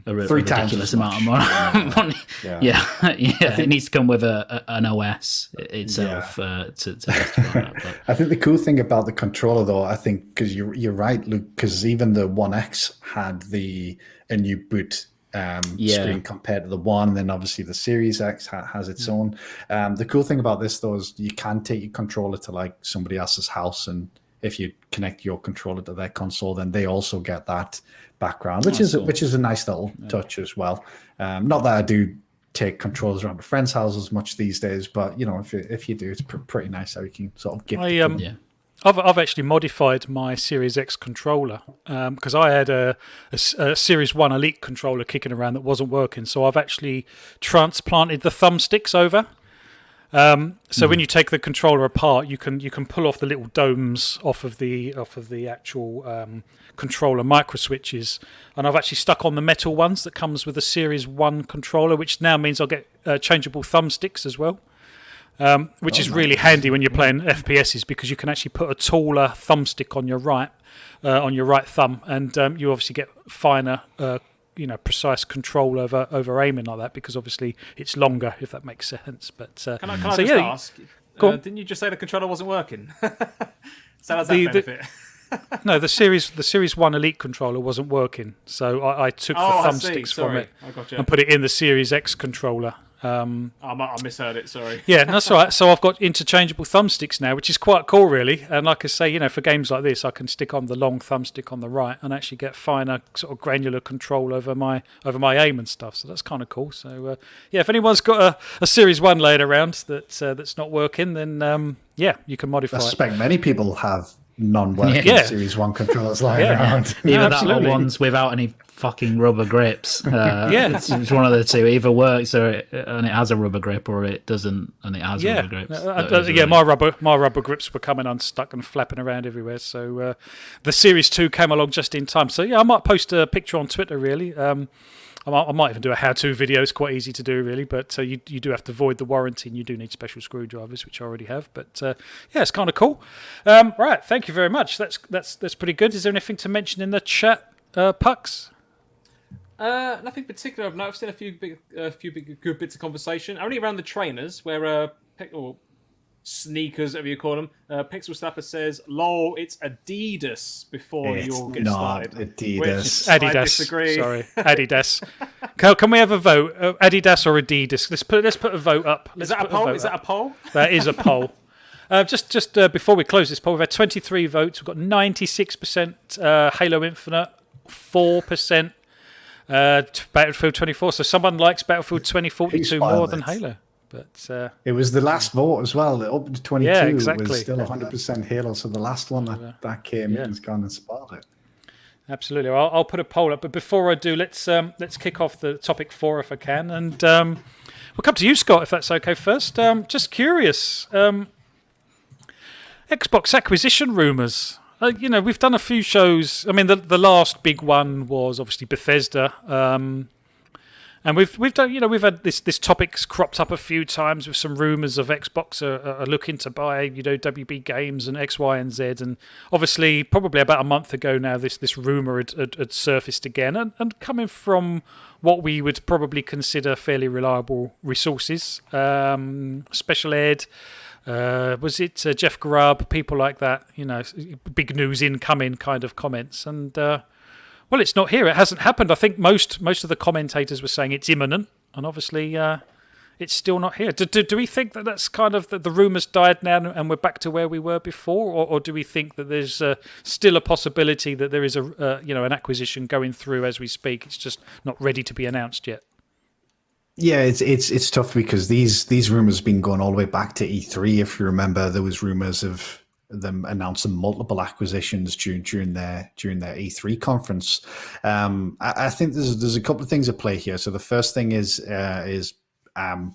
a Three times ridiculous as amount of much. money. Yeah. Yeah. It needs to come with an OS itself to justify that. But. I think the cool thing about the controller, though, I think, because you're right, Luke, because even the One X had a new boot screen compared to the One, and then obviously the Series X has its own. The cool thing about this, though, is you can take your controller to like somebody else's house, and if you connect your controller to their console, then they also get that background, which is a nice little touch as well. Not that I do take controllers around to friends' houses much these days, but you know, if you do, it's pretty nice how you can sort of gift. I've actually modified my Series X controller because I had a Series 1 Elite controller kicking around that wasn't working, so I've actually transplanted the thumbsticks over. So when you take the controller apart, you can pull off the little domes off of the actual controller micro switches, and I've actually stuck on the metal ones that comes with the Series 1 controller, which now means I'll get changeable thumbsticks as well, which is really handy when you're playing FPSs, because you can actually put a taller thumbstick on your right thumb, and you obviously get finer precise control over aiming like that, because obviously it's longer, if that makes sense. But can I just ask? Didn't you just say the controller wasn't working? So does that benefit? No, the Series 1 Elite controller wasn't working, so I took the thumbsticks from it and put it in the Series X controller. I misheard it, sorry. Yeah, that's all right. So I've got interchangeable thumbsticks now, which is quite cool, really. And like I say, for games like this, I can stick on the long thumbstick on the right and actually get finer, sort of granular control over my aim and stuff. So that's kind of cool. So if anyone's got a Series 1 laying around that's not working, then you can modify I suspect many people have non-working Series 1 controllers lying around. Even that ones without any fucking rubber grips. It's one of the two. Either works and it has a rubber grip, or it doesn't and it has rubber grips. My rubber grips were coming unstuck and flapping around everywhere. So the Series 2 came along just in time. So I might post a picture on Twitter, really. I might even do a how-to video. It's quite easy to do, really, but you do have to void the warranty, and you do need special screwdrivers, which I already have. But it's kind of cool. Right, thank you very much. That's pretty good. Is there anything to mention in the chat, Pucks? Nothing particular. I've seen a few good bits of conversation. Only around the trainers, where or sneakers, whatever you call them. Pixel Slapper says, "Lol, it's Adidas." Before you all get started, Adidas. Which Adidas. I disagree. Sorry, Adidas. Can we have a vote? Adidas or Adidas? Let's put a vote up. Is that a poll? Is that a poll? That is a poll. Just before we close this poll, we've had 23 votes. We've got 96% Halo Infinite, 4% Battlefield 24. So someone likes Battlefield 2042 more than Halo. But it was the last vote as well. Up to 22 exactly. was still 100% Halo. So the last one that came in has gone and spoiled it. Absolutely. I'll put a poll up. But before I do, let's kick off the topic 4 if I can. And we'll come to you, Scott, if that's okay first. Just curious. Xbox acquisition rumours. We've done a few shows. I mean, the last big one was obviously Bethesda. And we've done, we've had this topic's cropped up a few times with some rumours of Xbox are looking to buy, WB Games and X, Y, and Z. And obviously, probably about a month ago now, this rumour had surfaced again. And coming from what we would probably consider fairly reliable resources, Special Ed, was it Jeff Grubb, people like that, big news incoming kind of comments. And well, it's not here. It hasn't happened. I think most of the commentators were saying it's imminent, and obviously it's still not here. Do we think that that's kind of the rumours died now and we're back to where we were before, or do we think that there's still a possibility that there is an acquisition going through as we speak? It's just not ready to be announced yet. Yeah, it's tough because these rumours have been going all the way back to E3. If you remember, there was rumours of them announcing multiple acquisitions during their E3 conference. I think there's a couple of things at play here. So the first thing is and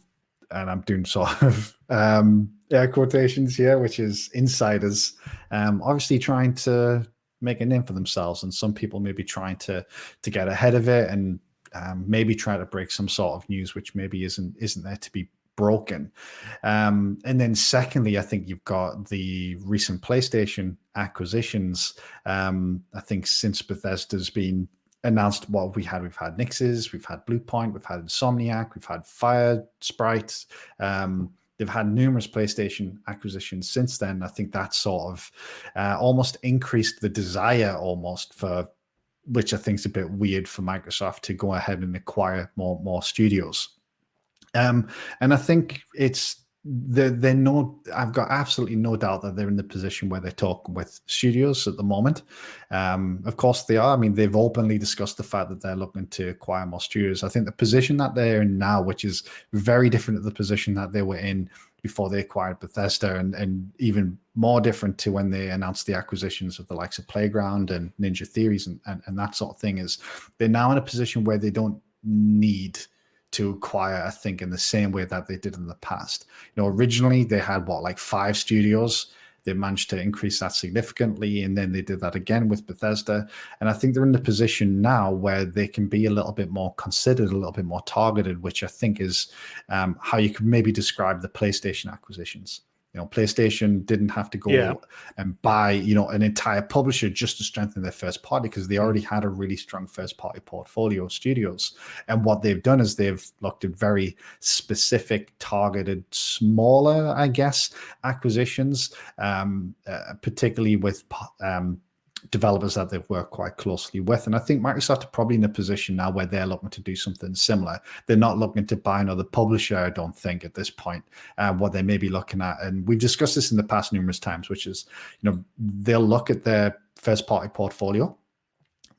I'm doing sort of air quotations here, which is insiders, obviously trying to make a name for themselves, and some people maybe trying to get ahead of it and maybe try to break some sort of news which maybe isn't there to be broken. And then secondly, I think you've got the recent PlayStation acquisitions. I think since Bethesda's been announced what we had. We've had Nixes, we've had Bluepoint, we've had Insomniac, we've had Fire Sprite. They've had numerous PlayStation acquisitions since then. I think that sort of almost increased the desire almost for, which I think is a bit weird for Microsoft to go ahead and acquire more studios. And I think they're no. I've got absolutely no doubt that they're in the position where they're talking with studios at the moment. Of course, they are. I mean, they've openly discussed the fact that they're looking to acquire more studios. I think the position that they're in now, which is very different to the position that they were in before they acquired Bethesda, and even more different to when they announced the acquisitions of the likes of Playground and Ninja Theories and that sort of thing, is they're now in a position where they don't need to acquire, I think, in the same way that they did in the past. Originally they had 5 studios. They managed to increase that significantly, and then they did that again with Bethesda. And I think they're in the position now where they can be a little bit more considered, a little bit more targeted, which I think is how you could maybe describe the PlayStation acquisitions. PlayStation didn't have to go and buy, an entire publisher just to strengthen their first party, because they already had a really strong first party portfolio of studios. And what they've done is they've looked at very specific, targeted, smaller, I guess, acquisitions, particularly with developers that they've worked quite closely with. And I think Microsoft are probably in a position now where they're looking to do something similar. They're not looking to buy another publisher, I don't think, at this point. What they may be looking at, and we've discussed this in the past numerous times, which is, they'll look at their first party portfolio.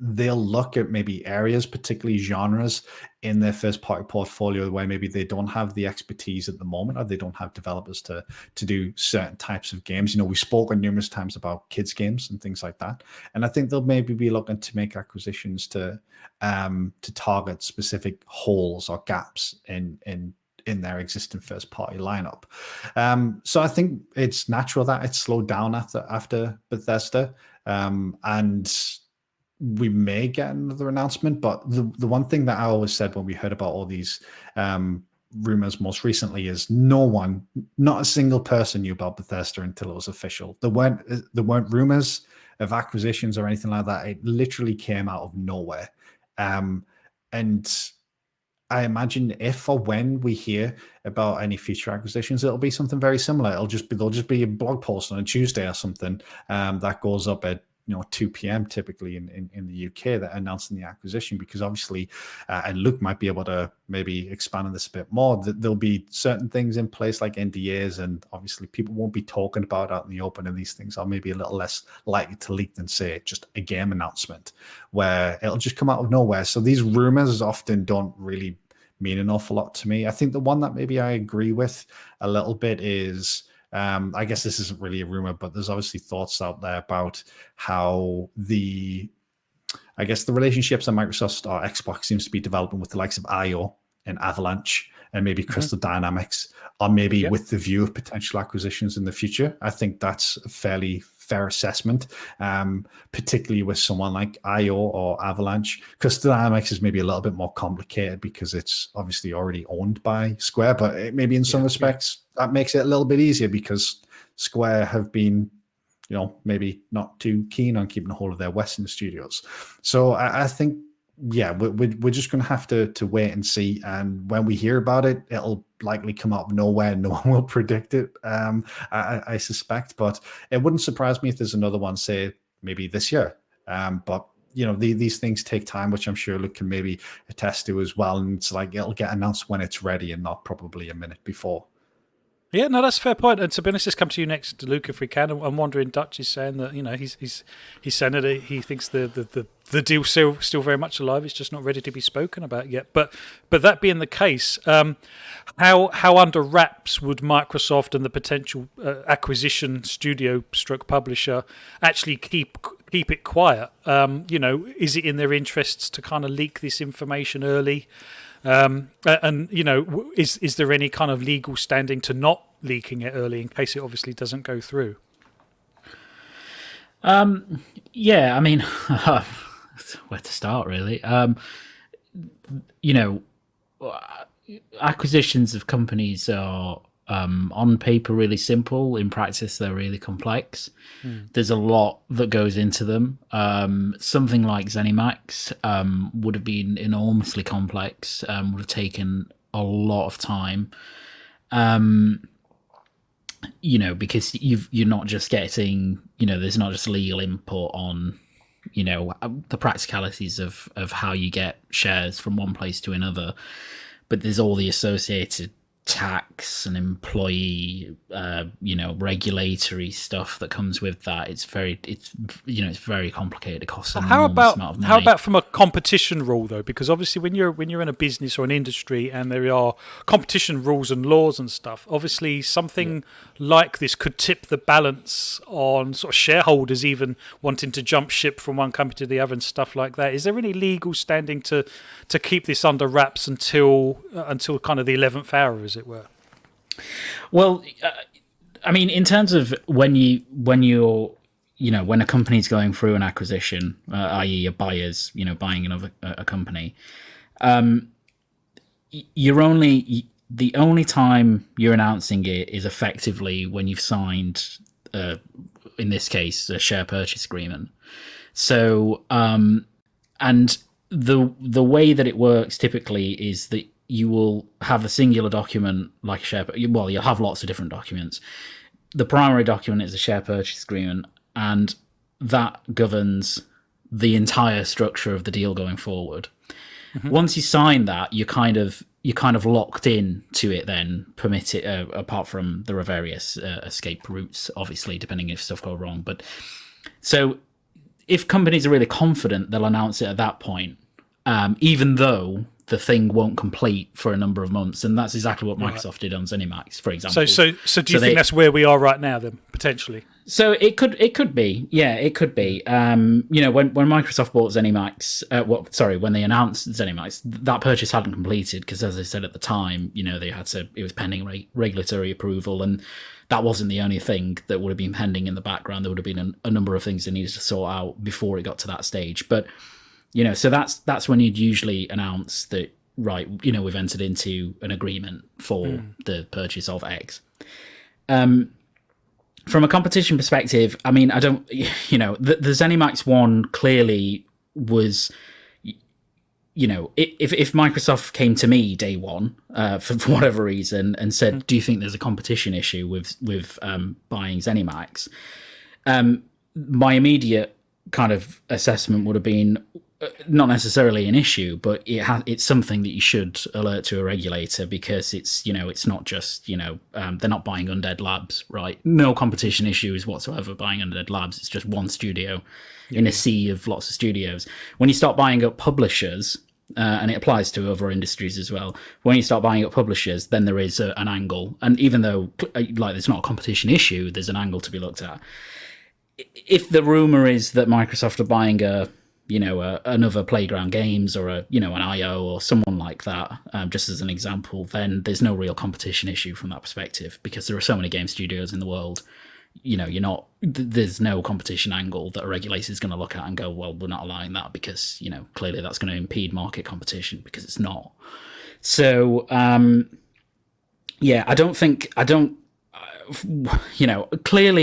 They'll look at maybe areas, particularly genres in their first party portfolio where maybe they don't have the expertise at the moment, or they don't have developers to do certain types of games. We've spoken numerous times about kids games and things like that. And I think they'll maybe be looking to make acquisitions to target specific holes or gaps in their existing first party lineup. So I think it's natural that it slowed down after Bethesda. And we may get another announcement, but the one thing that I always said when we heard about all these rumors most recently is not a single person knew about Bethesda until it was official. There weren't rumors of acquisitions or anything like that. It literally came out of nowhere. And I imagine if or when we hear about any future acquisitions, it'll be something very similar. There'll just be a blog post on a Tuesday or something that goes up at 2 p.m. typically in the UK that announcing the acquisition, because obviously, and Luke might be able to maybe expand on this a bit more, that there'll be certain things in place like NDAs, and obviously people won't be talking about out in the open, and these things are maybe a little less likely to leak than, say, just a game announcement where it'll just come out of nowhere. So these rumors often don't really mean an awful lot to me. I think the one that maybe I agree with a little bit is, I guess this isn't really a rumor, but there's obviously thoughts out there about how the relationships that Microsoft or Xbox seems to be developing with the likes of IO and Avalanche and maybe Crystal Dynamics, or maybe with the view of potential acquisitions in the future. I think that's a fairly fair assessment, particularly with someone like IO or Avalanche. Crystal Dynamics is maybe a little bit more complicated because it's obviously already owned by Square, but maybe in some respects that makes it a little bit easier because Square have been, maybe not too keen on keeping a hold of their Western studios. So I think, we're just going to have to wait and see. And when we hear about it, it'll likely come out of nowhere. No one will predict it, I suspect. But it wouldn't surprise me if there's another one, say, maybe this year. But, these things take time, which I'm sure Luke can maybe attest to as well. And it's like it'll get announced when it's ready and not probably a minute before. Yeah, no, that's a fair point. And to be honest, let's come to you next, Luke, if we can. I'm wondering, Dutch is saying that he's saying that he thinks the deal's still very much alive. It's just not ready to be spoken about yet. But that being the case, how under wraps would Microsoft and the potential acquisition studio stroke publisher actually keep it quiet? Is it in their interests to kind of leak this information early? Is there any kind of legal standing to not leaking it early in case it obviously doesn't go through? I mean, where to start really? Acquisitions of companies are on paper really simple. In practice, they're really complex. There's a lot that goes into them. Something like ZeniMax would have been enormously complex, would have taken a lot of time. Because you're not just getting, there's not just legal input on, the practicalities of how you get shares from one place to another, but there's all the associated tax and employee, regulatory stuff that comes with that. It's very complicated. It costs an enormous amount of money. How about from a competition rule though? Because obviously when you're in a business or an industry and there are competition rules and laws and stuff, obviously something like this could tip the balance on sort of shareholders even wanting to jump ship from one company to the other and stuff like that. Is there any legal standing to keep this under wraps until kind of the 11th hour, as it were? Well, in terms of when a company's going through an acquisition, i.e. a buyer's, buying a company, the only time you're announcing it is effectively when you've signed, in this case, a share purchase agreement. So, and the way that it works typically is that you will have a singular document like a share. Well, you'll have lots of different documents. The primary document is a share purchase agreement, and that governs the entire structure of the deal going forward. Once you sign that, you're kind of locked in to it. Then permit it, apart from there are various escape routes, obviously, depending if stuff go wrong. But so if companies are really confident, they'll announce it at that point, even though the thing won't complete for a number of months, and that's exactly what Microsoft did on ZeniMax, for example. So do you think that's where we are right now, then, potentially? So it could be, yeah, it could be. When Microsoft bought ZeniMax, when they announced ZeniMax, that purchase hadn't completed because, as I said at the time, it was pending regulatory approval, and that wasn't the only thing that would have been pending in the background. There would have been a number of things they needed to sort out before it got to that stage, but. So that's when you'd usually announce that, right, we've entered into an agreement for the purchase of X. From a competition perspective, I don't, the ZeniMax one clearly was, if Microsoft came to me day one, for whatever reason, and said, do you think there's a competition issue with buying ZeniMax? My immediate kind of assessment would have been, not necessarily an issue, but it's something that you should alert to a regulator, because it's not just they're not buying Undead Labs, right? No competition issues whatsoever buying Undead Labs. It's just one studio in a sea of lots of studios. When you start buying up publishers, and it applies to other industries as well. When you start buying up publishers, then there is an angle, and even though there's not a competition issue, there's an angle to be looked at. If the rumor is that Microsoft are buying another Playground Games or an IO or someone like that, just as an example, then there's no real competition issue from that perspective, because there are so many game studios in the world. There's no competition angle that a regulator is going to look at and go, well, we're not allowing that because, clearly that's going to impede market competition, because it's not. So, clearly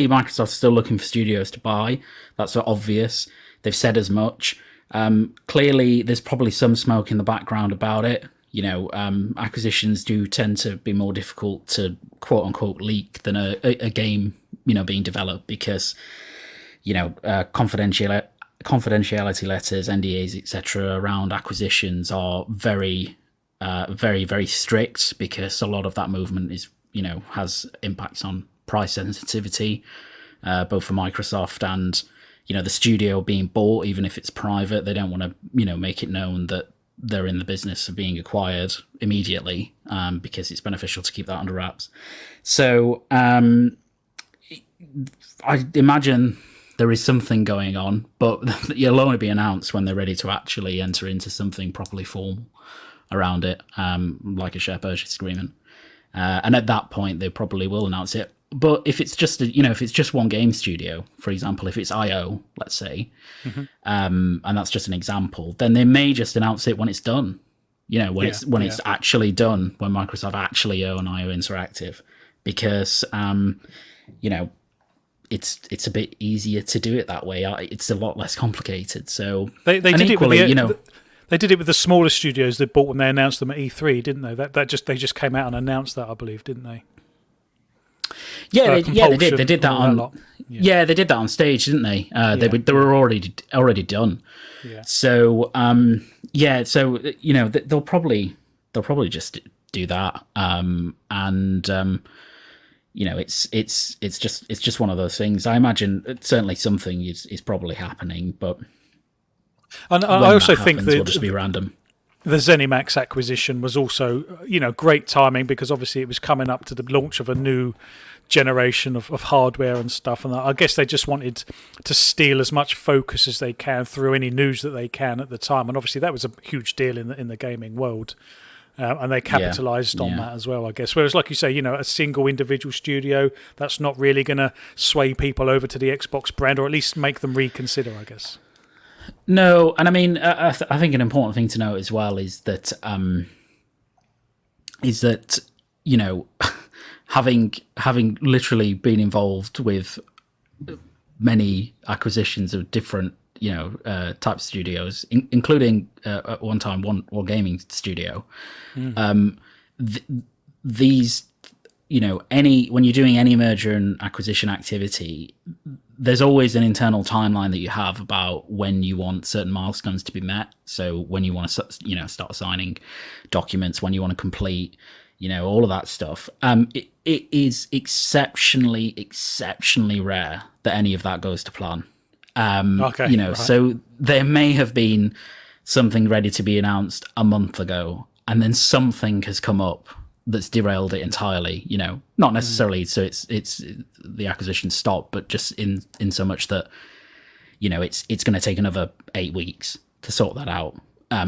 Microsoft's still looking for studios to buy. That's obvious. They've said as much. Clearly, there's probably some smoke in the background about it. Acquisitions do tend to be more difficult to quote unquote leak than a game, being developed, because, confidentiality letters, NDAs, etc. around acquisitions are very, very, very strict, because a lot of that movement is, has impacts on price sensitivity, both for Microsoft and, the studio being bought. Even if it's private, they don't want to, make it known that they're in the business of being acquired immediately, because it's beneficial to keep that under wraps. So I imagine there is something going on, but it'll only be announced when they're ready to actually enter into something properly formal around it, like a share purchase agreement. And at that point, they probably will announce it. But if it's just if it's just one game studio, for example, if it's IO, let's say, and that's just an example, then they may just announce it when it's done. It's actually done, when Microsoft actually own IO Interactive, because it's a bit easier to do it that way. It's a lot less complicated. So they and did equally, it with they did it with the smaller studios they bought when they announced them at E3, didn't they? They just came out and announced that, I believe, didn't they? They did. They did that on. They did that on stage, didn't they? They were already done. Yeah. So they'll probably just do that. It's just one of those things. I imagine certainly something is probably happening, but and I also think that will just be random. The ZeniMax acquisition was also, great timing, because obviously it was coming up to the launch of a new generation of hardware and stuff, and I guess they just wanted to steal as much focus as they can through any news that they can at the time, and obviously that was a huge deal in the gaming world, and they capitalized on that as well, I guess. Whereas, like you say, a single individual studio, that's not really going to sway people over to the Xbox brand, or at least make them reconsider, I guess. No, and I mean, I think an important thing to note as well is that having literally been involved with many acquisitions of different types of studios, including at one time one gaming studio, these when you're doing any merger and acquisition activity, there's always an internal timeline that you have about when you want certain milestones to be met. So when you want to, start signing documents, when you want to complete, all of that stuff. It is exceptionally rare that any of that goes to plan. Right. So there may have been something ready to be announced a month ago, and then something has come up that's derailed it entirely, not necessarily so it's the acquisition stopped, but just in so much that it's going to take another 8 weeks to sort that out.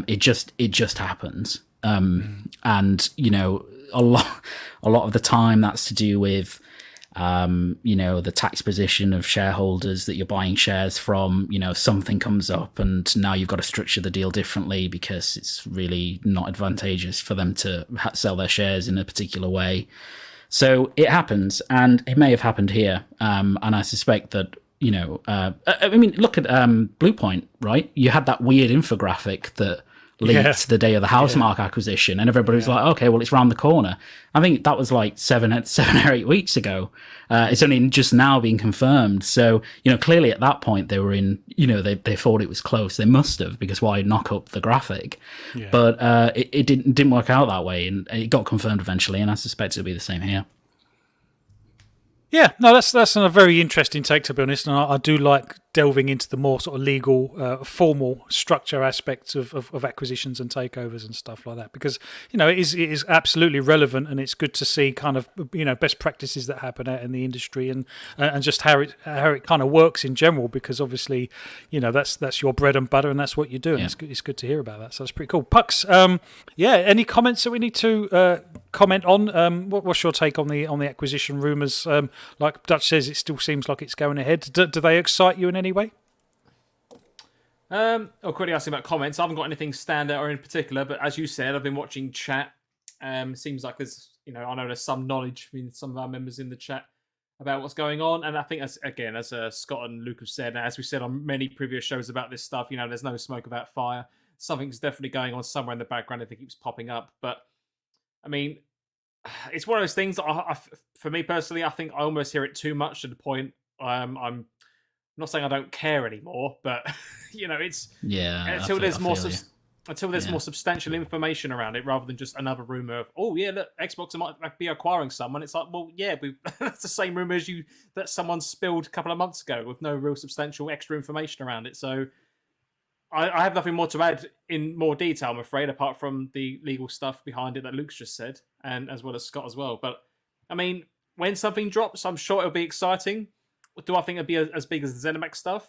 It just happens, and a lot of the time that's to do with the tax position of shareholders that you're buying shares from. Something comes up and now you've got to structure the deal differently because it's really not advantageous for them to sell their shares in a particular way. So it happens, and it may have happened here. And I suspect that, look at Bluepoint, right? You had that weird infographic that leaked the day of the Housemarque acquisition, and everybody was like, okay, well, it's round the corner. I think that was like 7 or 8 weeks ago. It's only just now being confirmed. So, clearly at that point they were in, they thought it was close. They must have, because why knock up the graphic? Yeah. But it didn't work out that way, and it got confirmed eventually, and I suspect it'll be the same here. Yeah, no, that's a very interesting take, to be honest, and I do like delving into the more sort of legal, formal structure aspects of acquisitions and takeovers and stuff like that, because it is absolutely relevant, and it's good to see kind of best practices that happen out in the industry, and just how it kind of works in general, because obviously that's your bread and butter, and that's what you do, and it's good to hear about that. So that's pretty cool. Pucks, any comments that we need to comment on? What's your take on the acquisition rumours? Like Dutch says, it still seems like it's going ahead. Do they excite you in any way? Quickly asking about comments. I haven't got anything standout or in particular, but as you said, I've been watching chat. Seems like there's, I know there's some knowledge from some of our members in the chat about what's going on, and I think as Scott and Luke have said, and as we said on many previous shows about this stuff, there's no smoke about fire. Something's definitely going on somewhere in the background if it keeps popping up. But I mean, it's one of those things that for me personally, I think I almost hear it too much to the point I'm not saying I don't care anymore, but it's until there's more substantial information around it, rather than just another rumor of, oh yeah, look, Xbox might be acquiring someone. It's like, well, yeah, that's the same rumor as that someone spilled a couple of months ago with no real substantial extra information around it. So I have nothing more to add in more detail, I'm afraid, apart from the legal stuff behind it that Luke's just said, and as well as Scott as well. But I mean, when something drops, I'm sure it'll be exciting. Do I think it'll be as big as the ZeniMax stuff?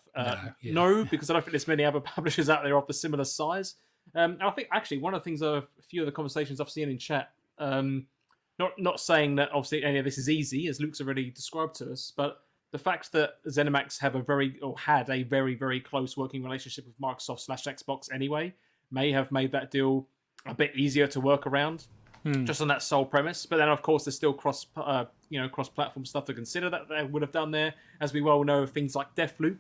No, because I don't think there's many other publishers out there of a similar size. I think actually one of the things, a few of the conversations I've seen in chat, not saying that obviously any of this is easy, as Luke's already described to us, but the fact that ZeniMax had a very, very close working relationship with Microsoft /Xbox anyway may have made that deal a bit easier to work around. just on that sole premise. But then, of course, there's still cross-platform stuff to consider that they would have done there, as we well know, things like Deathloop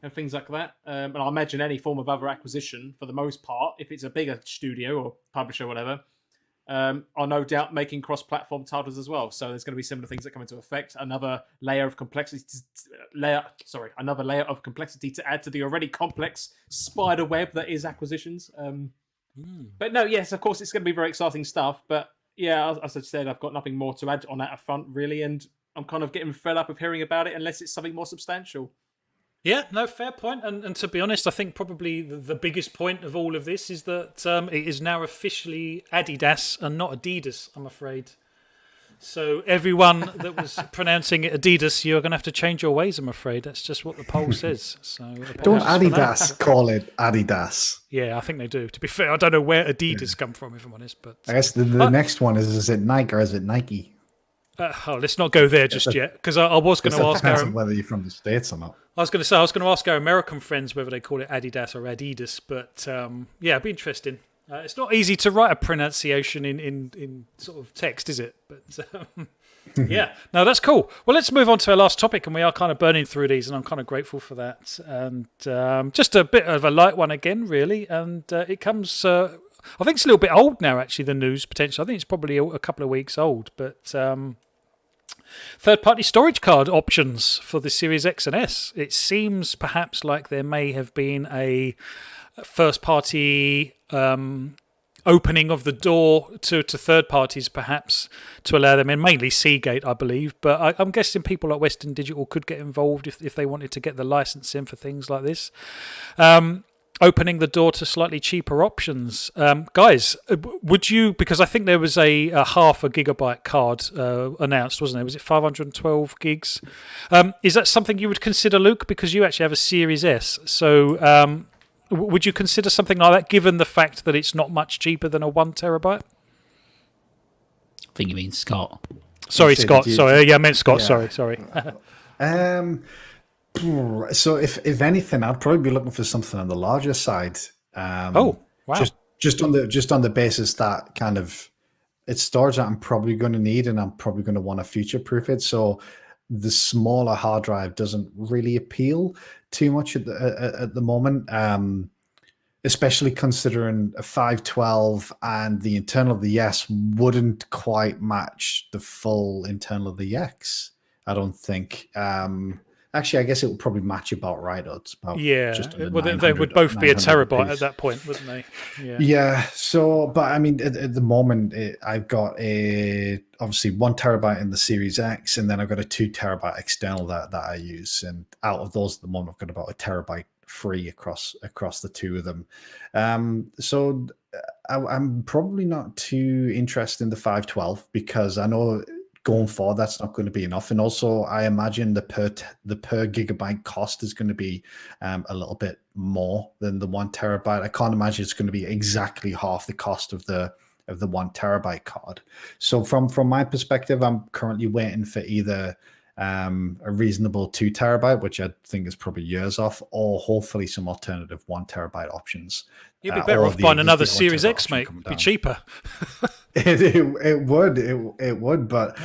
and things like that. And I imagine any form of other acquisition, for the most part, if it's a bigger studio or publisher or whatever, are no doubt making cross-platform titles as well. So there's going to be similar things that come into effect. Another layer of complexity to add to the already complex spider web that is acquisitions. But no, yes, of course, it's going to be very exciting stuff. But yeah, as I said, I've got nothing more to add on that front, really. And I'm kind of getting fed up of hearing about it unless it's something more substantial. Yeah, no, fair point. And to be honest, I think probably the biggest point of all of this is that it is now officially Adidas and not Adidas, I'm afraid. So everyone that was pronouncing it Adidas, you're going to have to change your ways, I'm afraid. That's just what the poll says. So don't Adidas call it Adidas? Yeah, I think they do. To be fair, I don't know where Adidas come from, if I'm honest. But I guess the next one is it Nike or is it Nike? Let's not go there just yet, because I was going to ask whether you're from the States or not. I was going to ask our American friends whether they call it Adidas or Adidas, but yeah, it'd be interesting. It's not easy to write a pronunciation in sort of text, is it? But yeah, no, that's cool. Well, let's move on to our last topic, and we are kind of burning through these, and I'm kind of grateful for that. And just a bit of a light one again, really, and it comes... I think it's a little bit old now, actually, the news, potentially. I think it's probably a couple of weeks old, but... third-party storage card options for the Series X and S. It seems perhaps like there may have been a first-party opening of the door to third parties, perhaps, to allow them in, mainly Seagate, I believe. But I'm guessing people like Western Digital could get involved if they wanted to get the license in for things like this. Opening the door to slightly cheaper options. Guys, would you, because I think there was a half a gigabyte card announced, wasn't there? Was it 512 gigs? Is that something you would consider, Luke? Because you actually have a Series S. So would you consider something like that, given the fact that it's not much cheaper than a 1 terabyte? I think you mean Scott. Sorry, Scott. Sorry, yeah, I meant Scott. Yeah. Sorry. So if anything, I'd probably be looking for something on the larger side. Oh, wow! Just on the basis that kind of it's storage that I'm probably going to need, and I'm probably going to want to future-proof it. So the smaller hard drive doesn't really appeal too much at the moment, especially considering a 512 and the internal of the S wouldn't quite match the full internal of the X. I don't think. Actually, I guess it would probably match about right. It's about just well, they would both be a terabyte at that point, wouldn't they? Yeah. So, but I mean, at the moment, I've got obviously 1 terabyte in the Series X, and then I've got a 2 terabyte external that I use. And out of those, at the moment, I've got about a terabyte free across the two of them. So I'm probably not too interested in the 512 because I know going forward that's not going to be enough, and also I imagine the per gigabyte cost is going to be a little bit more than the 1 terabyte. I can't imagine it's going to be exactly half the cost of the 1 terabyte card. So from my perspective, I'm currently waiting for either a reasonable 2 terabyte, which I think is probably years off, or hopefully some alternative 1 terabyte options. You'd be better off buying another Series X, mate. It'd be cheaper. It would, but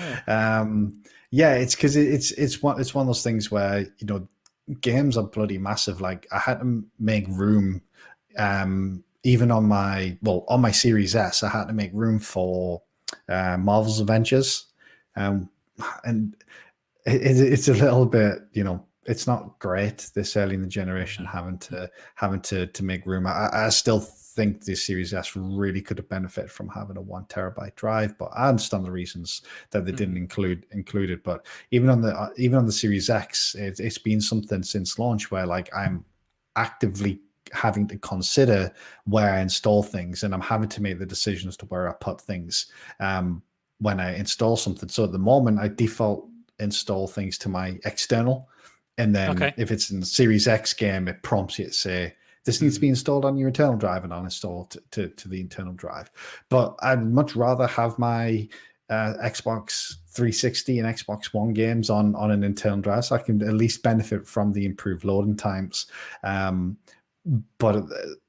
yeah, it's because it's one of those things where, you know, games are bloody massive. Like I had to make room, even on my Series S, I had to make room for Marvel's Avengers, and it's a little bit, you know, it's not great this early in the generation having to make room. I still think the Series S really could have benefited from having a 1 terabyte drive, but I understand the reasons that they didn't include it. But even on the Series X, it's been something since launch where like I'm actively having to consider where I install things, and I'm having to make the decisions to where I put things when I install something. So at the moment, I default install things to my external, and then if it's in the Series X game, it prompts you to say this needs to be installed on your internal drive, and I'll install to the internal drive. But I'd much rather have my Xbox 360 and Xbox One games on an internal drive, so I can at least benefit from the improved loading times. But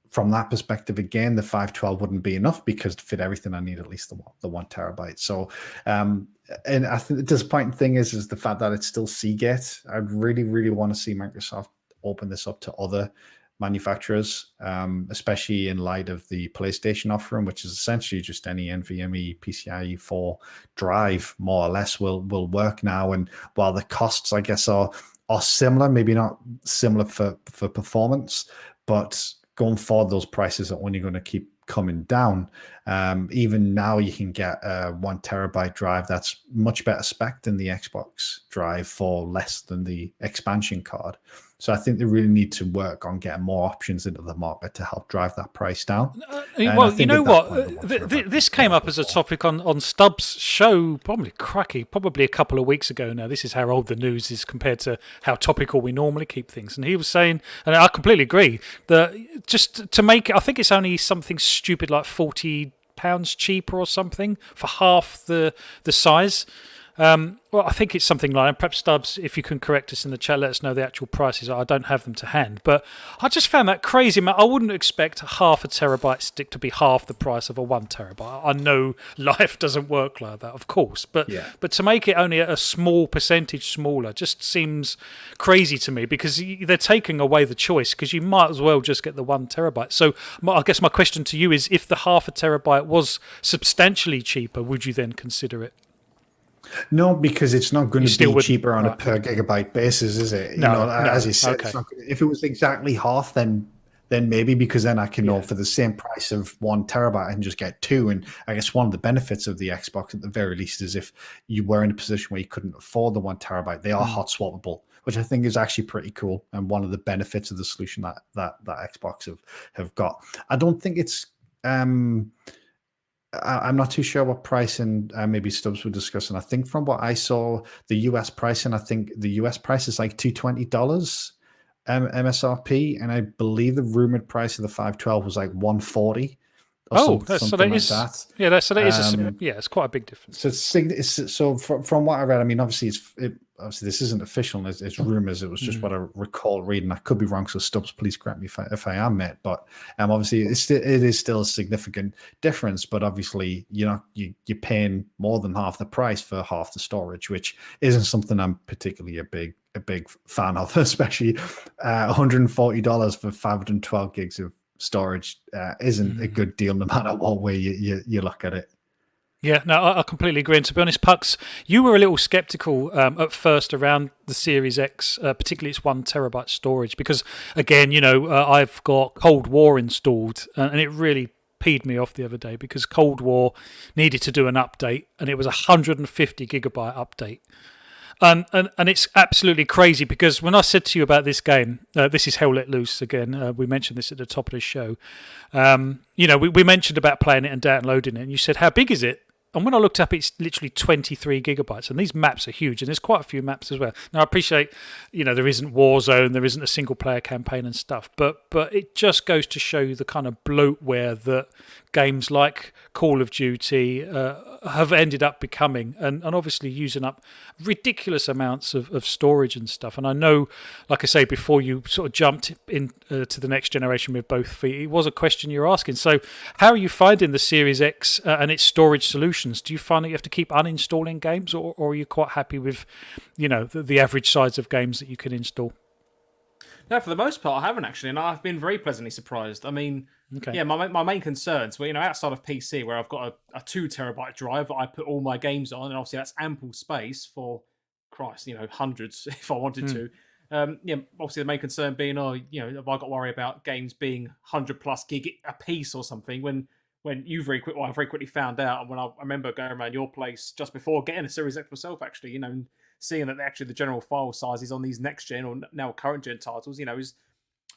from that perspective, again, the 512 wouldn't be enough because to fit everything, I need at least the 1 terabyte. So, and I think the disappointing thing is the fact that it's still Seagate. I really, really want to see Microsoft open this up to other manufacturers, especially in light of the PlayStation offering, which is essentially just any NVMe PCIe 4 drive, more or less, will work now. And while the costs, I guess, are similar, maybe not similar for performance, but going forward, those prices are only going to keep coming down. Even now, you can get a 1 terabyte drive that's much better spec than the Xbox drive for less than the expansion card. So I think they really need to work on getting more options into the market to help drive that price down. Well, you know what? This came up as a topic on Stubbs' show, probably a couple of weeks ago now. This is how old the news is compared to how topical we normally keep things. And he was saying, and I completely agree, that just to make it, I think it's only something stupid like £40 cheaper or something for half the size. Well, I think it's something like, perhaps Stubbs, if you can correct us in the chat, let us know the actual prices. I don't have them to hand, but I just found that crazy. I wouldn't expect half a terabyte stick to be half the price of a 1 terabyte. I know life doesn't work like that, of course, but to make it only a small percentage smaller just seems crazy to me, because they're taking away the choice, because you might as well just get the 1 terabyte. So I guess my question to you is, if the half a terabyte was substantially cheaper, would you then consider it? No, because it's not going to be cheaper on a per gigabyte basis, is it? No, as you said, it's not, if it was exactly half, then maybe, because then I can know for the same price of 1 terabyte, I can just get 2. And I guess one of the benefits of the Xbox, at the very least, is if you were in a position where you couldn't afford the 1 terabyte, they are hot swappable, which I think is actually pretty cool, and one of the benefits of the solution that Xbox have got. I don't think it's. I'm not too sure what pricing maybe Stubbs were discussing. I think from what I saw, the US pricing, I think the US price is like $220 MSRP, and I believe the rumored price of the 512 was like $140. Something like that. Yeah, so that is it's quite a big difference. So from what I read, I mean, obviously obviously this isn't official, it's rumors. It was just what I recall reading. I could be wrong, so Stubbs, please correct me if I am, mate. But obviously it is still a significant difference. But obviously you're paying more than half the price for half the storage, which isn't something I'm particularly a big fan of, especially $140 for 512 gigs of storage isn't a good deal no matter what way you look at it. Yeah, no, I completely agree. And to be honest, Pucks, you were a little skeptical at first around the Series X, particularly its 1 terabyte storage, because again, I've got Cold War installed, and it really peed me off the other day, because Cold War needed to do an update, and it was a 150 gigabyte update. And it's absolutely crazy, because when I said to you about this game, this is Hell Let Loose again. We mentioned this at the top of the show. We mentioned about playing it and downloading it, and you said, how big is it? And when I looked up, it's literally 23 gigabytes. And these maps are huge, and there's quite a few maps as well. Now, I appreciate, there isn't Warzone, there isn't a single-player campaign and stuff, but it just goes to show you the kind of bloatware that games like Call of Duty have ended up becoming, and obviously using up ridiculous amounts of storage and stuff. And I know, like I say, before you sort of jumped in to the next generation with both feet, it was a question you're asking. So how are you finding the Series X and its storage solutions? Do you find that you have to keep uninstalling games, or are you quite happy with, the average size of games that you can install? No, for the most part, I haven't actually, and I've been very pleasantly surprised. I mean, my main concerns were, outside of PC, where I've got a 2 terabyte drive that I put all my games on, and obviously that's ample space for, Christ, hundreds if I wanted to. Obviously the main concern being, have I got to worry about games being 100 plus gig a piece or something? When I very quickly found out, and when I remember going around your place just before getting a Series X myself, actually, and seeing that actually the general file sizes on these next gen or now current gen titles, is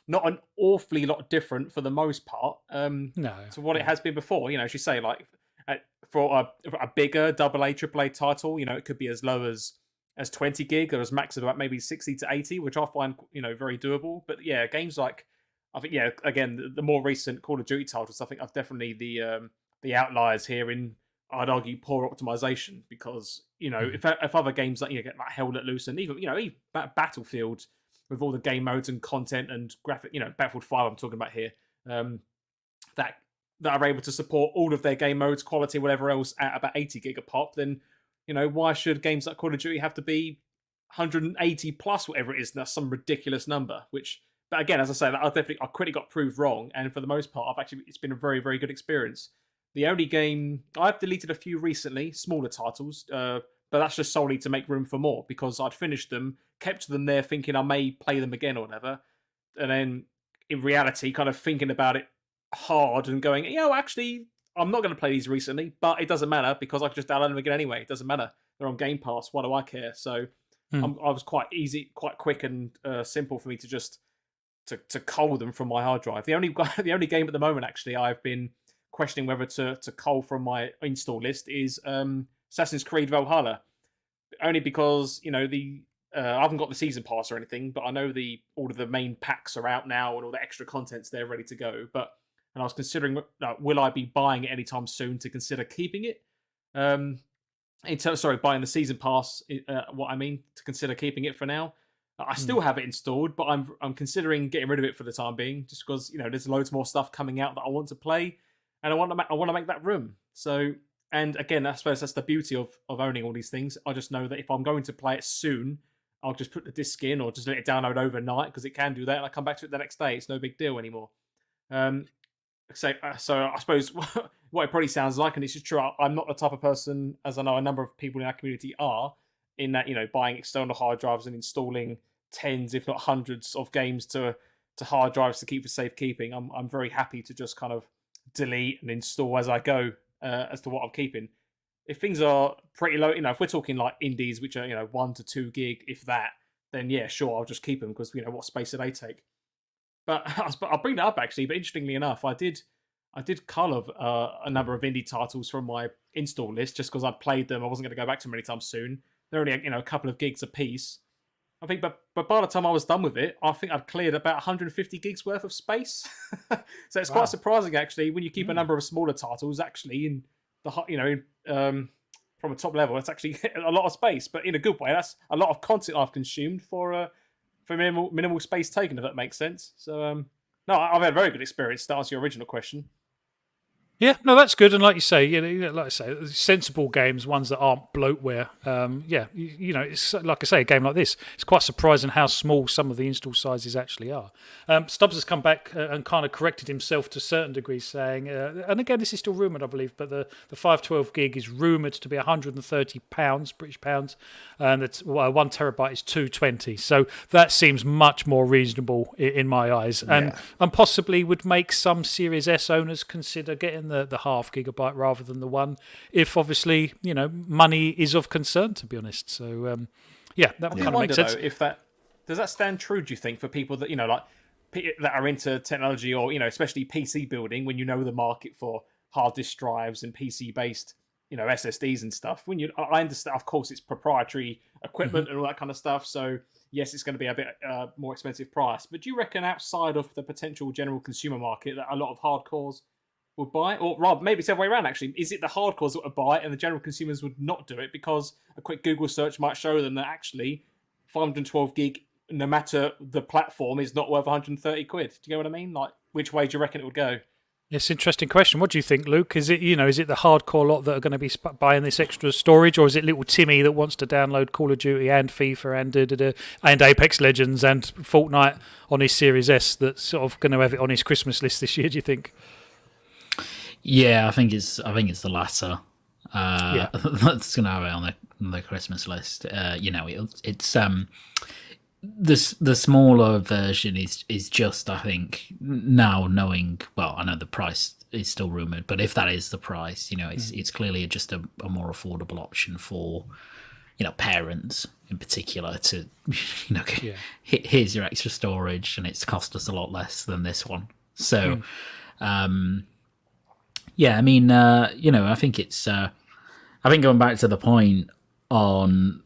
not an awfully lot different for the most part. To what it has been before. As you say, like for a bigger AA, AAA title, it could be as low as 20 gig, or as max of about maybe 60 to 80, which I find very doable. But yeah, games like, I think, again, the more recent Call of Duty titles, I think I've definitely the outliers here in, I'd argue, poor optimization, because if other games like get like Hell Let Loose, and even Battlefield with all the game modes and content and graphic, Battlefield 5 I'm talking about here, that are able to support all of their game modes, quality, whatever else, at about 80 gig a pop, then why should games like Call of Duty have to be 180 plus whatever it is? That's some ridiculous number. But again, as I say, I quickly got proved wrong, and for the most part, it's been a very, very good experience. The only game I've deleted a few recently, smaller titles, but that's just solely to make room for more because I'd finished them, kept them there, thinking I may play them again or whatever, and then in reality, kind of thinking about it hard and going, actually, I'm not going to play these recently, but it doesn't matter because I can just download them again anyway. It doesn't matter. They're on Game Pass. Why do I care? So I was quite quick and simple for me to just to cull them from my hard drive. The only game at the moment, actually, I've been questioning whether to cull from my install list is Assassin's Creed Valhalla. Only because I haven't got the season pass or anything, but I know all of the main packs are out now and all the extra content's there ready to go. And I was considering, will I be buying it anytime soon to consider keeping it? Buying the season pass. To consider keeping it for now. I still have it installed, but I'm considering getting rid of it for the time being, just because there's loads more stuff coming out that I want to play, and I want to make that room. So, and again, I suppose that's the beauty of owning all these things. I just know that if I'm going to play it soon, I'll just put the disc in or just let it download overnight because it can do that, and I come back to it the next day. It's no big deal anymore. So I suppose what it probably sounds like, and it's just true, I'm not the type of person, as I know a number of people in our community are, in that buying external hard drives and installing tens, if not hundreds, of games to hard drives to keep for safekeeping. I'm very happy to just kind of delete and install as I go as to what I'm keeping. If things are pretty low, if we're talking like indies, which are 1 to 2 gig, if that, then yeah, sure, I'll just keep them because what space do they take? But I'll bring that up actually. But interestingly enough, I did cull a number of indie titles from my install list just because I'd played them. I wasn't going to go back to them anytime soon. They're only a couple of gigs a piece. I think, but by the time I was done with it, I think I'd cleared about 150 gigs worth of space. So it's quite surprising actually when you keep a number of smaller titles actually in the from a top level. It's actually a lot of space, but in a good way. That's a lot of content I've consumed for minimal space taken, if that makes sense. So no, I've had a very good experience. To answer your original question. Yeah, no, that's good. And like you say, like I say, sensible games, ones that aren't bloatware. It's like I say, a game like this, it's quite surprising how small some of the install sizes actually are. Stubbs has come back and kind of corrected himself to a certain degree, saying, and again, this is still rumoured, I believe, but the 512 gig is rumoured to be £130, British pounds, and that's 1 terabyte is 220. So that seems much more reasonable in my eyes, and possibly would make some Series S owners consider getting the half gigabyte rather than the one, if obviously money is of concern, to be honest. So that kind of makes sense. Though, if that does that stand true, do you think, for people that that are into technology or especially PC building, when the market for hard disk drives and PC based SSDs and stuff? I understand, of course, it's proprietary equipment and all that kind of stuff, so yes, it's going to be a bit more expensive price, but do you reckon outside of the potential general consumer market that a lot of hardcores would buy, or rather, maybe it's the other way around actually? Is it the hardcores that would buy it and the general consumers would not do it because a quick Google search might show them that actually 512 gig, no matter the platform, is not worth 130 quid? Do you get what I mean? Like, which way do you reckon it would go? It's an interesting question. What do you think, Luke? Is it is it the hardcore lot that are going to be buying this extra storage, or is it little Timmy that wants to download Call of Duty and FIFA and Apex Legends and Fortnite on his Series S that's sort of going to have it on his Christmas list this year? Do you think? Yeah, I think it's the latter. That's going to have it on the Christmas list. It's the smaller version is just, I think, now knowing. Well, I know the price is still rumored, but if that is the price, it's clearly just a more affordable option for parents in particular to here's your extra storage and it's cost us a lot less than this one. So. I think it's. I think going back to the point on,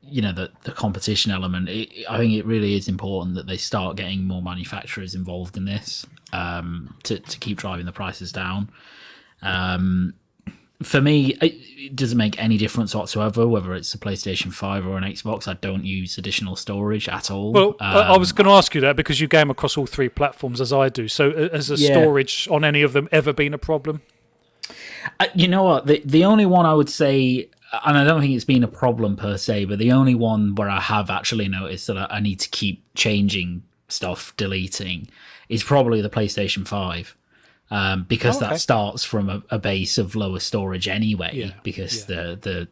the competition element, I think it really is important that they start getting more manufacturers involved in this to keep driving the prices down. For me, it doesn't make any difference whatsoever whether it's a PlayStation 5 or an Xbox. I don't use additional storage at all. Well, I was going to ask you that because you game across all three platforms as I do. So has the storage on any of them ever been a problem? You know what? The only one I would say, and I don't think it's been a problem per se, but the only one where I have actually noticed that I need to keep changing stuff, deleting, is probably the PlayStation 5. Because that starts from a base of lower storage anyway, because the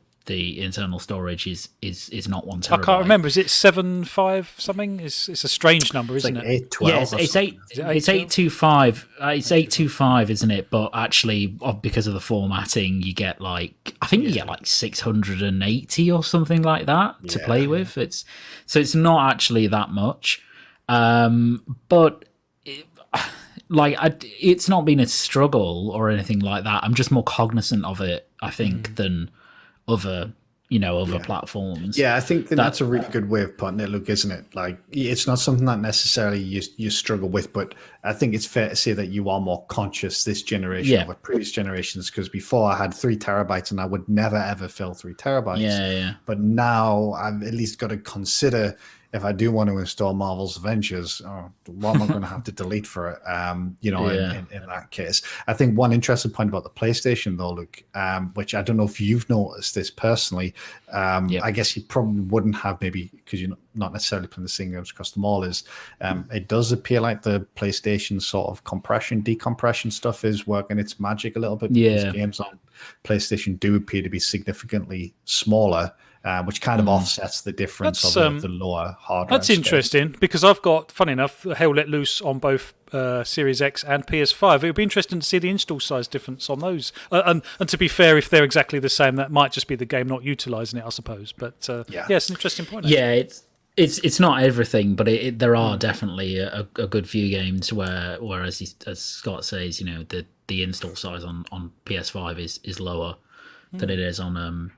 internal storage is not 1 terabyte. I can't remember. Is it 7.5 something? It's a strange number, isn't it? 812. Yeah, it's 825. It's 825, isn't it? But actually, because of the formatting, you get you get like 680 or something like that to play with. It's not actually that much, but. It's not been a struggle or anything like that. I'm just more cognizant of it, I think, than other platforms. Yeah, I think that's a really good way of putting it, Luke, isn't it? Like, it's not something that necessarily you struggle with, but I think it's fair to say that you are more conscious this generation over previous generations, because before I had 3 terabytes and I would never, ever fill 3 terabytes. Yeah. But now I've at least got to consider, if I do want to install Marvel's Avengers, what am I going to have to delete for it? In that case. I think one interesting point about the PlayStation, though, Luke, which I don't know if you've noticed this personally, I guess you probably wouldn't have, maybe because you're not necessarily playing the same games across them all, is it does appear like the PlayStation sort of decompression stuff is working its magic a little bit, because games on PlayStation do appear to be significantly smaller, which kind of offsets the difference of the lower hardware. That's interesting, because I've got, funny enough, Hell Let Loose on both Series X and PS5. It would be interesting to see the install size difference on those. And to be fair, if they're exactly the same, that might just be the game not utilising it, I suppose. But it's an interesting point. Yeah, it's not everything, but there are definitely a good few games where as Scott says, the install size on PS5 is lower than it is on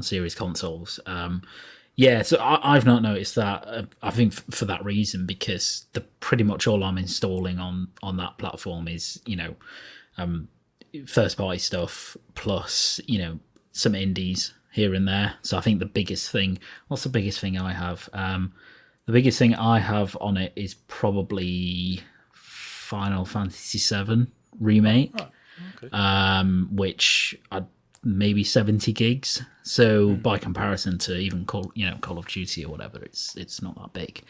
series consoles. So I've not noticed that. I think for that reason, because pretty much all I'm installing on that platform is first party stuff plus some indies here and there. So I think the biggest thing. What's the biggest thing I have? The biggest thing I have on it is probably Final Fantasy VII Remake, which maybe 70 gigs. So by comparison to even Call of Duty or whatever, it's not that big.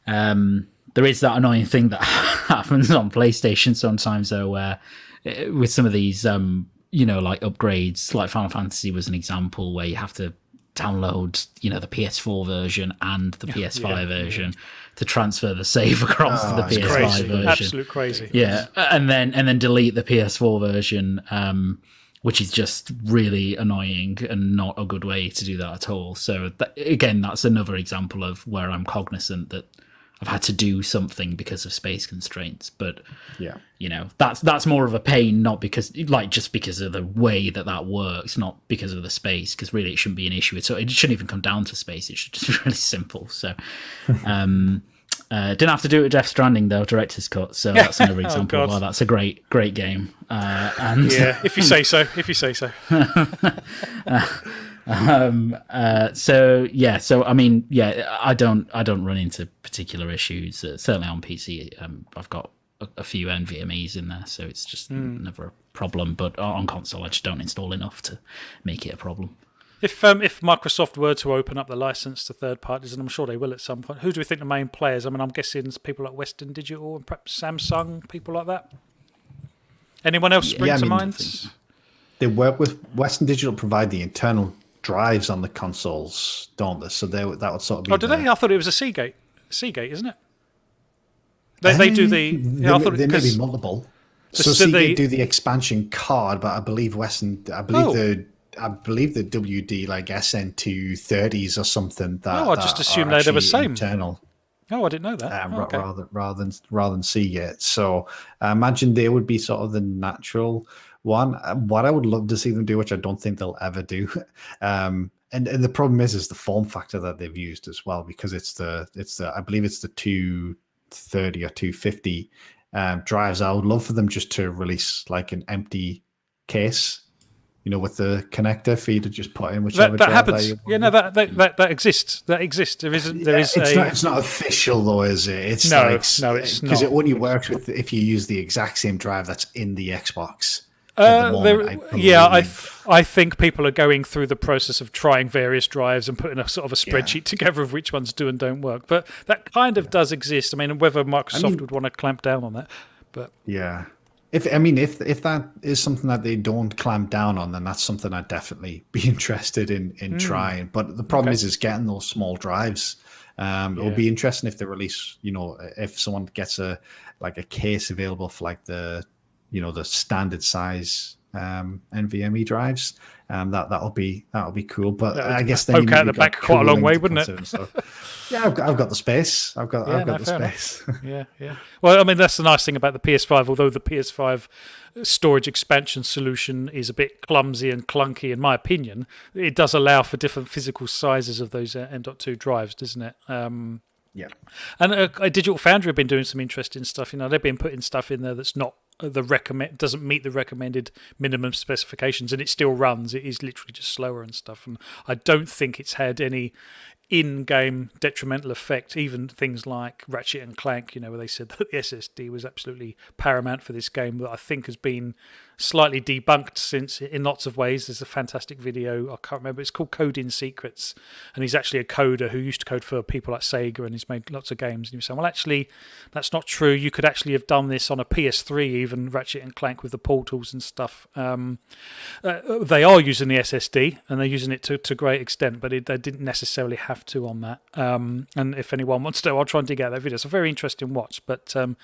There is that annoying thing that happens on PlayStation sometimes, though, where with some of these upgrades, like Final Fantasy was an example, where you have to download the PS4 version and the PS5 version to transfer the save across to the PS5 version. Absolute crazy. Yeah, and then delete the PS4 version, which is just really annoying and not a good way to do that at all. So again, that's another example of where I'm cognizant that I've had to do something because of space constraints. But that's more of a pain, not because just because of the way that works, not because of the space, because really it shouldn't be an issue. So it shouldn't even come down to space. It should just be really simple. So didn't have to do it with Death Stranding, though, director's cut. So that's another example of why that's a great game. And if you say so. So I mean, I don't run into particular issues. Certainly on PC, I've got a few NVMEs in there, so it's just never a problem. But on console, I just don't install enough to make it a problem. If Microsoft were to open up the license to third parties, and I'm sure they will at some point, who do we think the main players? I mean, I'm guessing it's people like Western Digital and perhaps Samsung, people like that. Anyone else spring to mind? They work with Western Digital, provide the internal drives on the consoles, don't they? So that would sort of be. Oh, do they? I thought it was a Seagate. Seagate, isn't it? They do the. There may be multiple. So Seagate do the expansion card, but I believe Western. I believe the WD like SN230s or something. I just assumed they were same. Internal. Oh, I didn't know that. Rather than Seagate. So I imagine they would be sort of the natural one. What I would love to see them do, which I don't think they'll ever do, and the problem is the form factor that they've used as well, because it's the I believe it's the 230 or 250 drives. I would love for them just to release like an empty case with the connector for you to just put in whichever that drive happens. you Yeah, want. no, that exists. That exists. There isn't. There is It's not official though, is it? It's no, like, no, it's because not. it only works with if you use the exact same drive that's in the Xbox. At the moment, I think people are going through the process of trying various drives and putting a sort of a spreadsheet together of which ones do and don't work. But that kind of does exist. I mean, whether Microsoft would want to clamp down on that, but yeah. If that is something that they don't clamp down on, then that's something I'd definitely be interested in trying. But the problem is getting those small drives. It'll be interesting if they release, if someone gets a case available for like the standard size NVMe drives. That'll be cool. But I guess then poke out the back quite a long way, wouldn't it? So, yeah, I've got the space. I've got the space. Yeah. Well, I mean, that's the nice thing about the PS5. Although the PS5 storage expansion solution is a bit clumsy and clunky, in my opinion, it does allow for different physical sizes of those M.2 drives, doesn't it? Yeah. And Digital Foundry have been doing some interesting stuff. They've been putting stuff in there that's not doesn't meet the recommended minimum specifications, and it still runs. It is literally just slower and stuff. And I don't think it's had any in-game detrimental effect. Even things like Ratchet and Clank, where they said that the SSD was absolutely paramount for this game, that I think has been slightly debunked since, in lots of ways. There's a fantastic video, I can't remember, it's called Coding Secrets, and he's actually a coder who used to code for people like Sega, and he's made lots of games, and he was saying, well, actually, that's not true. You could actually have done this on a PS3, even Ratchet and Clank with the portals and stuff. They are using the SSD, and they're using it to great extent, but they didn't necessarily have to on that. And if anyone wants to, I'll try and dig out that video. It's a very interesting watch, but a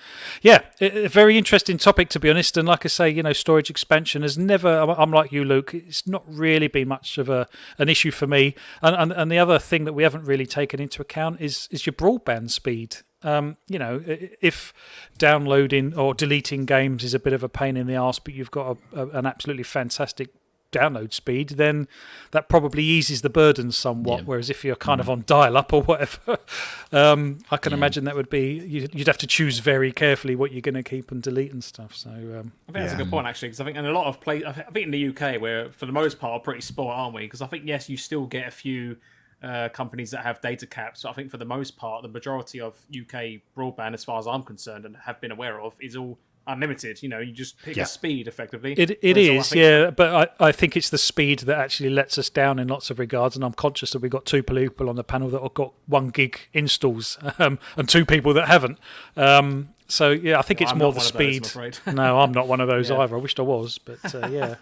very interesting topic, to be honest. And like I say, storage expansion has never, I'm like you, Luke, it's not really been much of an issue for me. And the other thing that we haven't really taken into account is your broadband speed. If downloading or deleting games is a bit of a pain in the arse, but you've got an absolutely fantastic download speed, then that probably eases the burden somewhat. Whereas if you're kind of on dial-up or whatever, I can imagine that would be, you'd have to choose very carefully what you're going to keep and delete and stuff. So I think that's a good point, actually, because I think in a lot of places, I think in the UK, we're for the most part pretty spoiled, aren't we? Because I think you still get a few companies that have data caps. So I think for the most part, the majority of UK broadband, as far as I'm concerned and have been aware of, is all unlimited. You just pick a speed effectively. It is, but I think it's the speed that actually lets us down in lots of regards, and I'm conscious that we've got two people on the panel that have got 1 gig installs and two people that haven't. So I think it's more the speed. Those, no, I'm not one of those either. I wished I was, but yeah.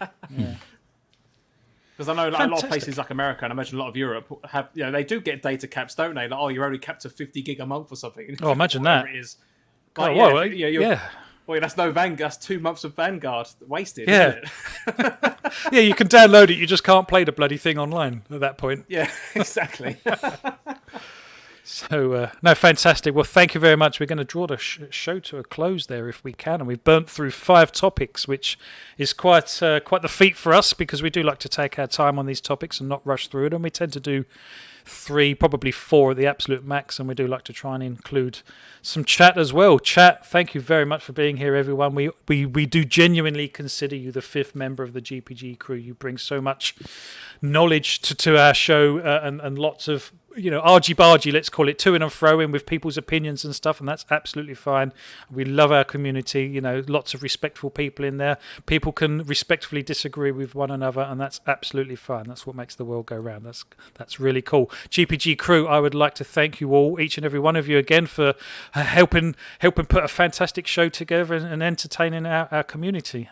Because I know a lot of places like America, and I imagine a lot of Europe have, they do get data caps, don't they? Like, you're only capped to 50 gig a month or something. Oh, imagine that. It is. Like, Well, that's no Vanguard. That's 2 months of Vanguard wasted, isn't it? Yeah, you can download it. You just can't play the bloody thing online at that point. Yeah, exactly. So, no, fantastic. Well, thank you very much. We're going to draw the show to a close there if we can. And we've burnt through 5 topics, which is quite the feat for us, because we do like to take our time on these topics and not rush through it. And we tend to do 3, probably 4 at the absolute max, and we do like to try and include some chat as well. Chat, thank you very much for being here, everyone. We do genuinely consider you the 5th member of the GPG crew. You bring so much knowledge to our show and lots of argy-bargy, let's call it, to and fro in with people's opinions and stuff, and that's absolutely fine. We love our community, lots of respectful people in there. People can respectfully disagree with one another, and that's absolutely fine. That's what makes the world go round. That's really cool. GPG Crew, I would like to thank you all, each and every one of you, again, for helping put a fantastic show together and entertaining our community.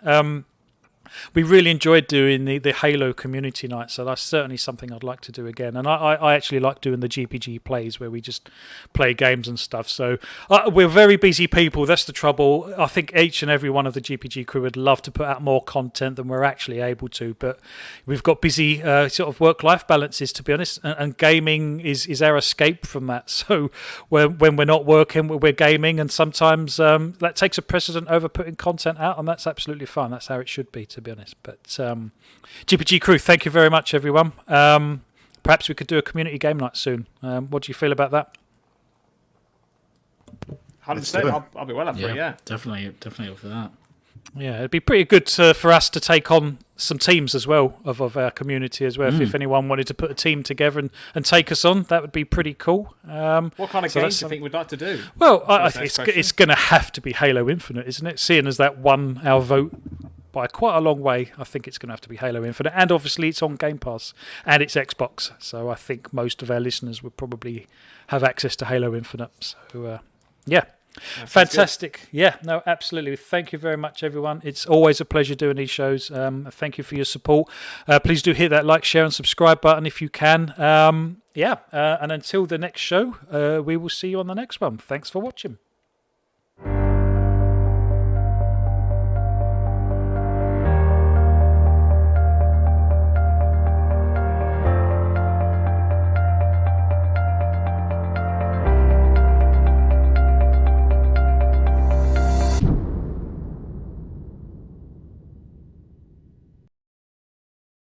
We really enjoyed doing the Halo community night, so that's certainly something I'd like to do again. And I actually like doing the GPG plays where we just play games and stuff. So we're very busy people. That's the trouble. I think each and every one of the GPG crew would love to put out more content than we're actually able to, but we've got busy sort of work-life balances, to be honest, and gaming is our escape from that. So when we're not working, we're gaming, and sometimes that takes a precedent over putting content out, and that's absolutely fine. That's how it should be, to be honest. But GPG Crew, thank you very much, everyone. Perhaps we could do a community game night soon. What do you feel about that? 100%. I'll be well up for it. Yeah, definitely up for that. Yeah, it'd be pretty good for us to take on some teams as well of our community as well. If anyone wanted to put a team together and take us on, that would be pretty cool. What kind of games do you think we'd like to do? Well, I think it's going to have to be Halo Infinite, isn't it? Seeing as that won our vote by quite a long way, I think it's going to have to be Halo Infinite. And obviously it's on Game Pass and it's Xbox. So I think most of our listeners would probably have access to Halo Infinite. So, yeah. Fantastic. Yeah, no, absolutely. Thank you very much, everyone. It's always a pleasure doing these shows. Thank you for your support. Please do hit that like, share, and subscribe button if you can. And until the next show, we will see you on the next one. Thanks for watching.